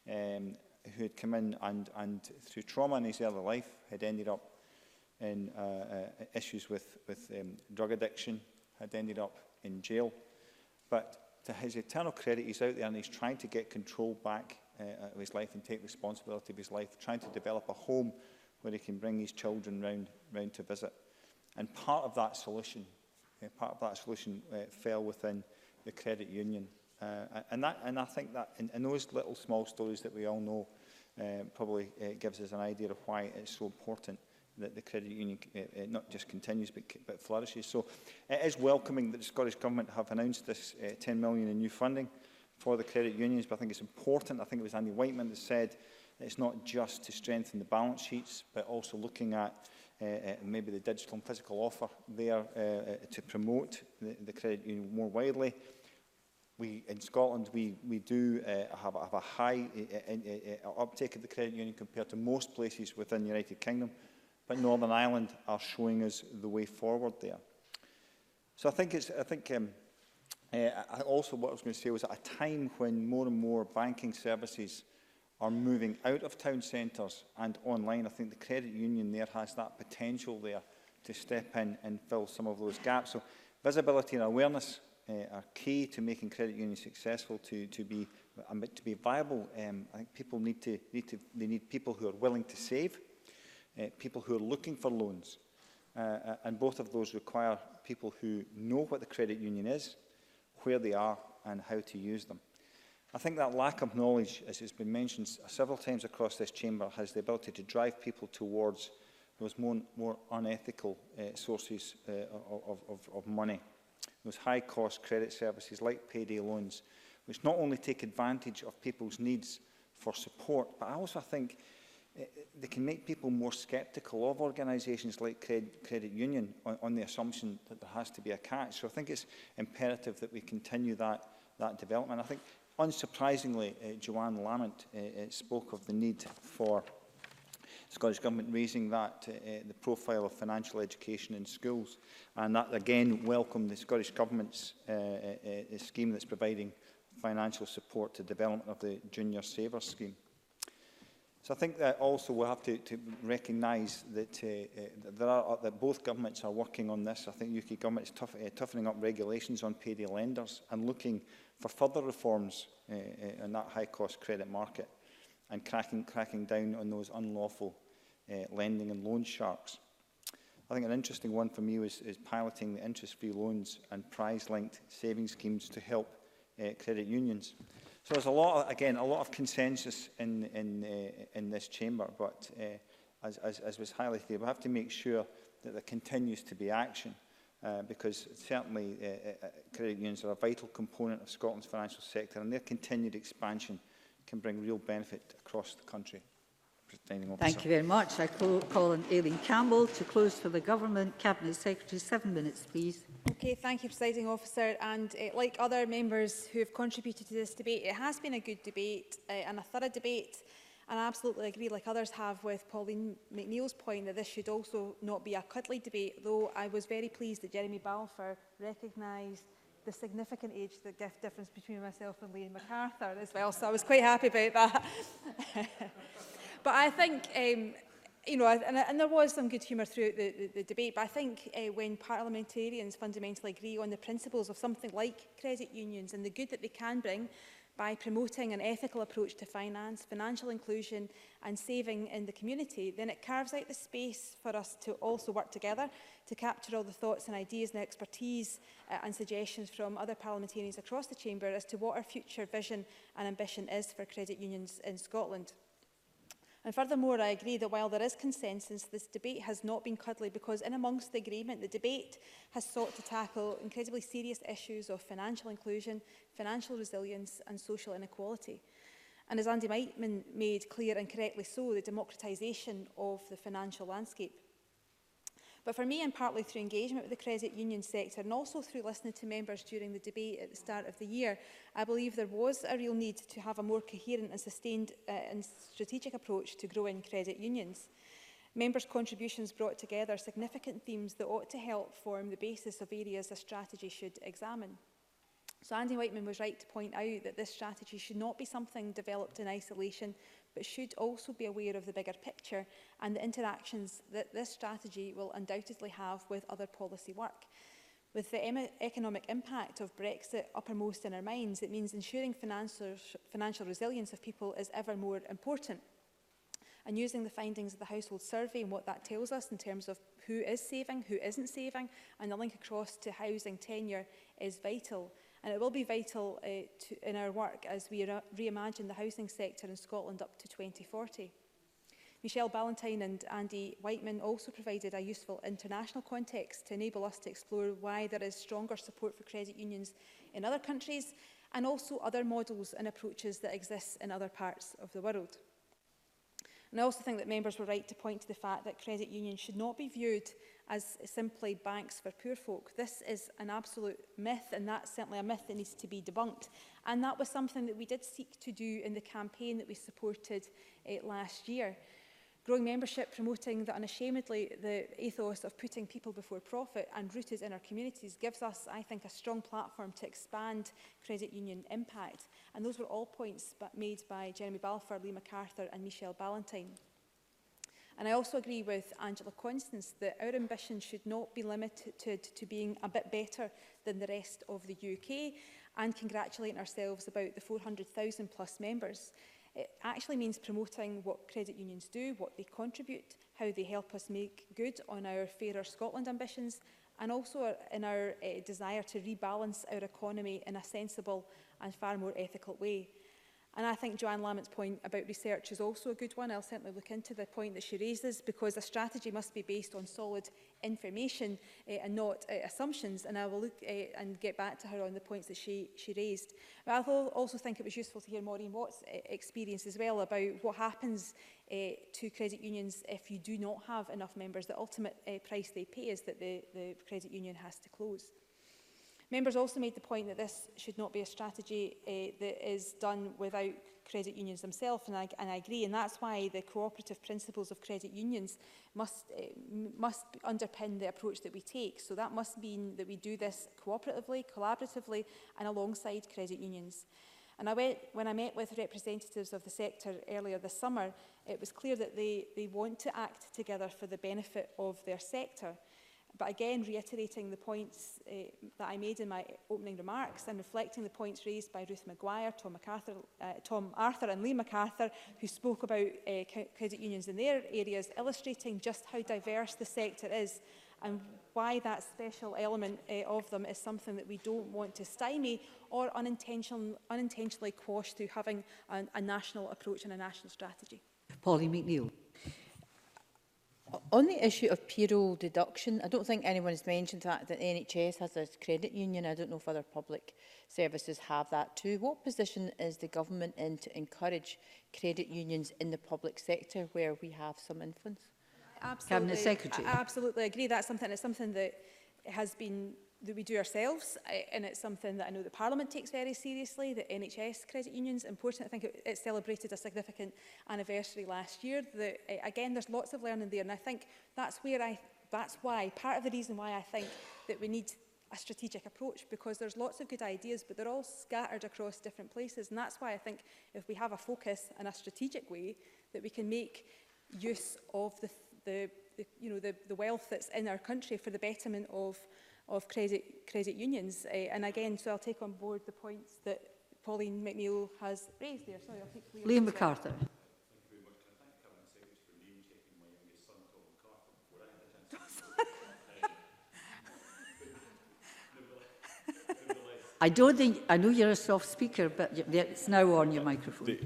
[SPEAKER 16] who had come in and through trauma in his early life had ended up in issues with drug addiction, had ended up in jail. But to his eternal credit, he's out there and he's trying to get control back of his life and take responsibility of his life, trying to develop a home where he can bring his children round to visit. And part of that solution fell within the credit union. And I think that in those little small stories that we all know probably gives us an idea of why it's so important that the credit union not just continues but flourishes. So it is welcoming that the Scottish Government have announced this 10 million in new funding for the credit unions, but I think it's important. I think it was Andy Whiteman that said that it's not just to strengthen the balance sheets, but also looking at maybe the digital and physical offer there to promote the credit union more widely. In Scotland, we do have a high uptake of the credit union compared to most places within the United Kingdom, but Northern Ireland are showing us the way forward there. So I think also what I was going to say was at a time when more and more banking services are moving out of town centres and online, I think the credit union there has that potential there to step in and fill some of those gaps. So visibility and awareness are key to making credit unions successful, to be viable. I think people need people who are willing to save, people who are looking for loans, and both of those require people who know what the credit union is, where they are, and how to use them. I think that lack of knowledge, as has been mentioned several times across this chamber, has the ability to drive people towards those more unethical sources of money. Those high-cost credit services like payday loans, which not only take advantage of people's needs for support, but I also think they can make people more sceptical of organisations like Credit Union on the assumption that there has to be a catch. So I think it's imperative that we continue that development. I think, unsurprisingly, Joanne Lamont spoke of the need for the Scottish Government raising the profile of financial education in schools, and that again welcomed the Scottish Government's scheme that's providing financial support to development of the Junior Saver scheme. So I think that also we'll have to recognise that that both governments are working on this. I think the UK Government is toughening up regulations on payday lenders and looking for further reforms in that high-cost credit market and cracking down on those unlawful lending and loan sharks. I think an interesting one for me is piloting the interest-free loans and prize-linked savings schemes to help credit unions. So there's a lot of consensus in this chamber, but as was highlighted, we have to make sure that there continues to be action, because certainly credit unions are a vital component of Scotland's financial sector, and their continued expansion can bring real benefit across the country. Presiding Officer.
[SPEAKER 8] Thank you very much. I call on Aileen Campbell to close for the Government. Cabinet Secretary, 7 minutes, please.
[SPEAKER 2] Okay, thank you, Presiding Officer. And like other members who have contributed to this debate, it has been a good debate and a thorough debate. And I absolutely agree, like others have, with Pauline McNeill's point that this should also not be a cuddly debate, though I was very pleased that Jeremy Balfour recognised the significant age difference between myself and Liam MacArthur as well, so I was quite happy about that. But I think, you know, and there was some good humour throughout the debate, but I think when parliamentarians fundamentally agree on the principles of something like credit unions and the good that they can bring, by promoting an ethical approach to finance, financial inclusion and saving in the community, then it carves out the space for us to also work together to capture all the thoughts and ideas and expertise and suggestions from other parliamentarians across the chamber as to what our future vision and ambition is for credit unions in Scotland. And furthermore, I agree that while there is consensus, this debate has not been cuddly because in amongst the agreement, the debate has sought to tackle incredibly serious issues of financial inclusion, financial resilience and social inequality. And as Andy Whiteman made clear, and correctly so, the democratisation of the financial landscape. But for me, and partly through engagement with the credit union sector and also through listening to members during the debate at the start of the year, I believe there was a real need to have a more coherent and sustained and strategic approach to growing credit unions. Members' contributions brought together significant themes that ought to help form the basis of areas a strategy should examine. So Andy Whiteman was right to point out that this strategy should not be something developed in isolation, but should also be aware of the bigger picture and the interactions that this strategy will undoubtedly have with other policy work. With the economic impact of Brexit uppermost in our minds, it means ensuring financial resilience of people is ever more important. And using the findings of the household survey and what that tells us in terms of who is saving, who isn't saving, and the link across to housing tenure is vital. And it will be vital in our work as we reimagine the housing sector in Scotland up to 2040. Michelle Ballantyne and Andy Whiteman also provided a useful international context to enable us to explore why there is stronger support for credit unions in other countries and also other models and approaches that exist in other parts of the world. And I also think that members were right to point to the fact that credit unions should not be viewed as simply banks for poor folk. This is an absolute myth, and that's certainly a myth that needs to be debunked. And that was something that we did seek to do in the campaign that we supported last year. Growing membership, promoting the unashamedly the ethos of putting people before profit and rooted in our communities gives us, I think, a strong platform to expand credit union impact. And those were all points made by Jeremy Balfour, Lee MacArthur and Michelle Ballantyne. And I also agree with Angela Constance that our ambition should not be limited to being a bit better than the rest of the UK and congratulating ourselves about the 400,000 plus members. It actually means promoting what credit unions do, what they contribute, how they help us make good on our Fairer Scotland ambitions, and also in our desire to rebalance our economy in a sensible and far more ethical way. And I think Joanne Lamont's point about research is also a good one. I'll certainly look into the point that she raises, because a strategy must be based on solid information and not assumptions. And I will look and get back to her on the points that she raised. But I also think it was useful to hear Maureen Watt's experience as well about what happens to credit unions if you do not have enough members. The ultimate price they pay is that the credit union has to close. Members also made the point that this should not be a strategy that is done without credit unions themselves, and I agree, and that's why the cooperative principles of credit unions must underpin the approach that we take. So that must mean that we do this cooperatively, collaboratively and alongside credit unions. And when I met with representatives of the sector earlier this summer, it was clear that they want to act together for the benefit of their sector. But again, reiterating the points that I made in my opening remarks and reflecting the points raised by Ruth Maguire, Tom Arthur and Lee MacArthur, who spoke about credit unions in their areas, illustrating just how diverse the sector is and why that special element of them is something that we don't want to stymie or unintentionally quash through having a national approach and a national strategy.
[SPEAKER 8] Pauline McNeill.
[SPEAKER 4] On the issue of payroll deduction, I don't think anyone has mentioned that the NHS has a credit union. I don't know if other public services have that too. What position is the government in to encourage credit unions in the public sector where we have some influence?
[SPEAKER 2] Absolutely.
[SPEAKER 8] Cabinet Secretary.
[SPEAKER 2] I absolutely agree. It's something that has been that we do ourselves, and it's something that I know the Parliament takes very seriously. The NHS credit unions important. I think it celebrated a significant anniversary last year. Again, there's lots of learning there, and I think that's why part of the reason why I think that we need a strategic approach, because there's lots of good ideas, but they're all scattered across different places, and that's why I think if we have a focus in a strategic way, that we can make use of the wealth that's in our country for the betterment of credit unions. And again, so I'll take on board the points that Pauline McNeill has raised there. Sorry, I'll take
[SPEAKER 8] Liam MacArthur. I don't think, I know you're a soft speaker, but it's now on your microphone.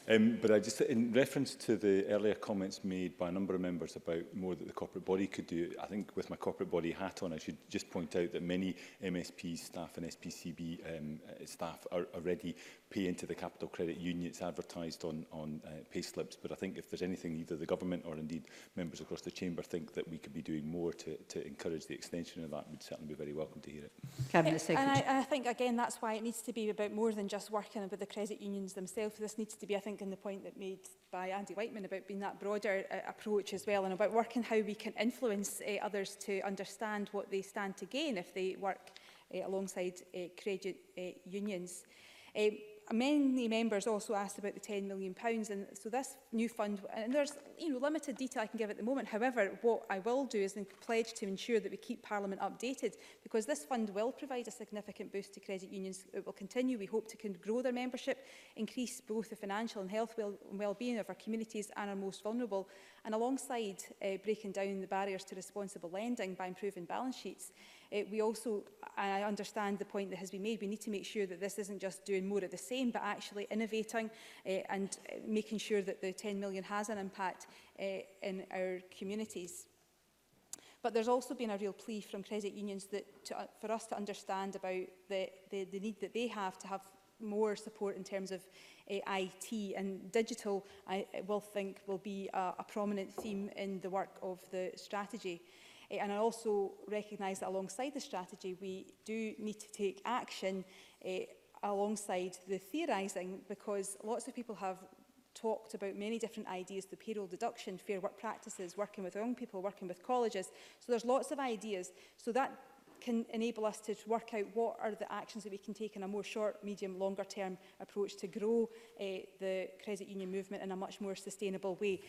[SPEAKER 3] But I just, in reference to the earlier comments made by a number of members about more that the corporate body could do, I think with my corporate body hat on, I should just point out that many MSP staff and SPCB staff are already pay into the Capital Credit Union. It's advertised on pay slips, but I think if there's anything either the government or indeed members across the chamber think that we could be doing more to encourage the extension of that, we'd certainly be very welcome to hear it.
[SPEAKER 2] Cabinet Secretary. And I think, again, that's why it needs to be about more than just working with the credit unions themselves. This needs to be, I think, in the point that made by Andy Whiteman about being that broader approach as well, and about working how we can influence others to understand what they stand to gain if they work alongside credit unions. Many members also asked about the £10 million, and so this new fund, and there's limited detail I can give at the moment. However, what I will do is pledge to ensure that we keep Parliament updated, because this fund will provide a significant boost to credit unions. It will continue. We hope to grow their membership, increase both the financial and health well-being of our communities and our most vulnerable, and alongside breaking down the barriers to responsible lending by improving balance sheets. We also, I understand the point that has been made, we need to make sure that this isn't just doing more of the same, but actually innovating and making sure that the 10 million has an impact in our communities. But there's also been a real plea from credit unions for us to understand about the need that they have to have more support in terms of IT, and digital, I will be a prominent theme in the work of the strategy. And I also recognise that alongside the strategy, we do need to take action alongside the theorising, because lots of people have talked about many different ideas, the payroll deduction, fair work practices, working with young people, working with colleges. So there's lots of ideas. So that can enable us to work out what are the actions that we can take in a more short, medium, longer term approach to grow the credit union movement in a much more sustainable way.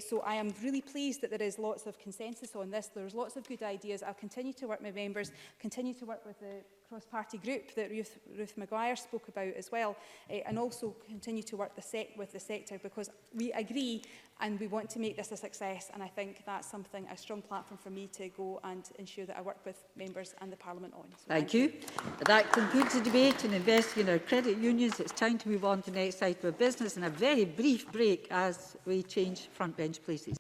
[SPEAKER 2] So I am really pleased that there is lots of consensus on this. There's lots of good ideas. I'll continue to work with members, continue to work with the cross-party group that Ruth Maguire spoke about as well, and also continue to work with the sector, because we agree and we want to make this a success, and I think that's something, a strong platform for me to go and ensure that I work with members and the Parliament on. So
[SPEAKER 8] thank you. That concludes the debate on investing in our credit unions. It's time to move on to the next item of business and a very brief break as we change front bench places.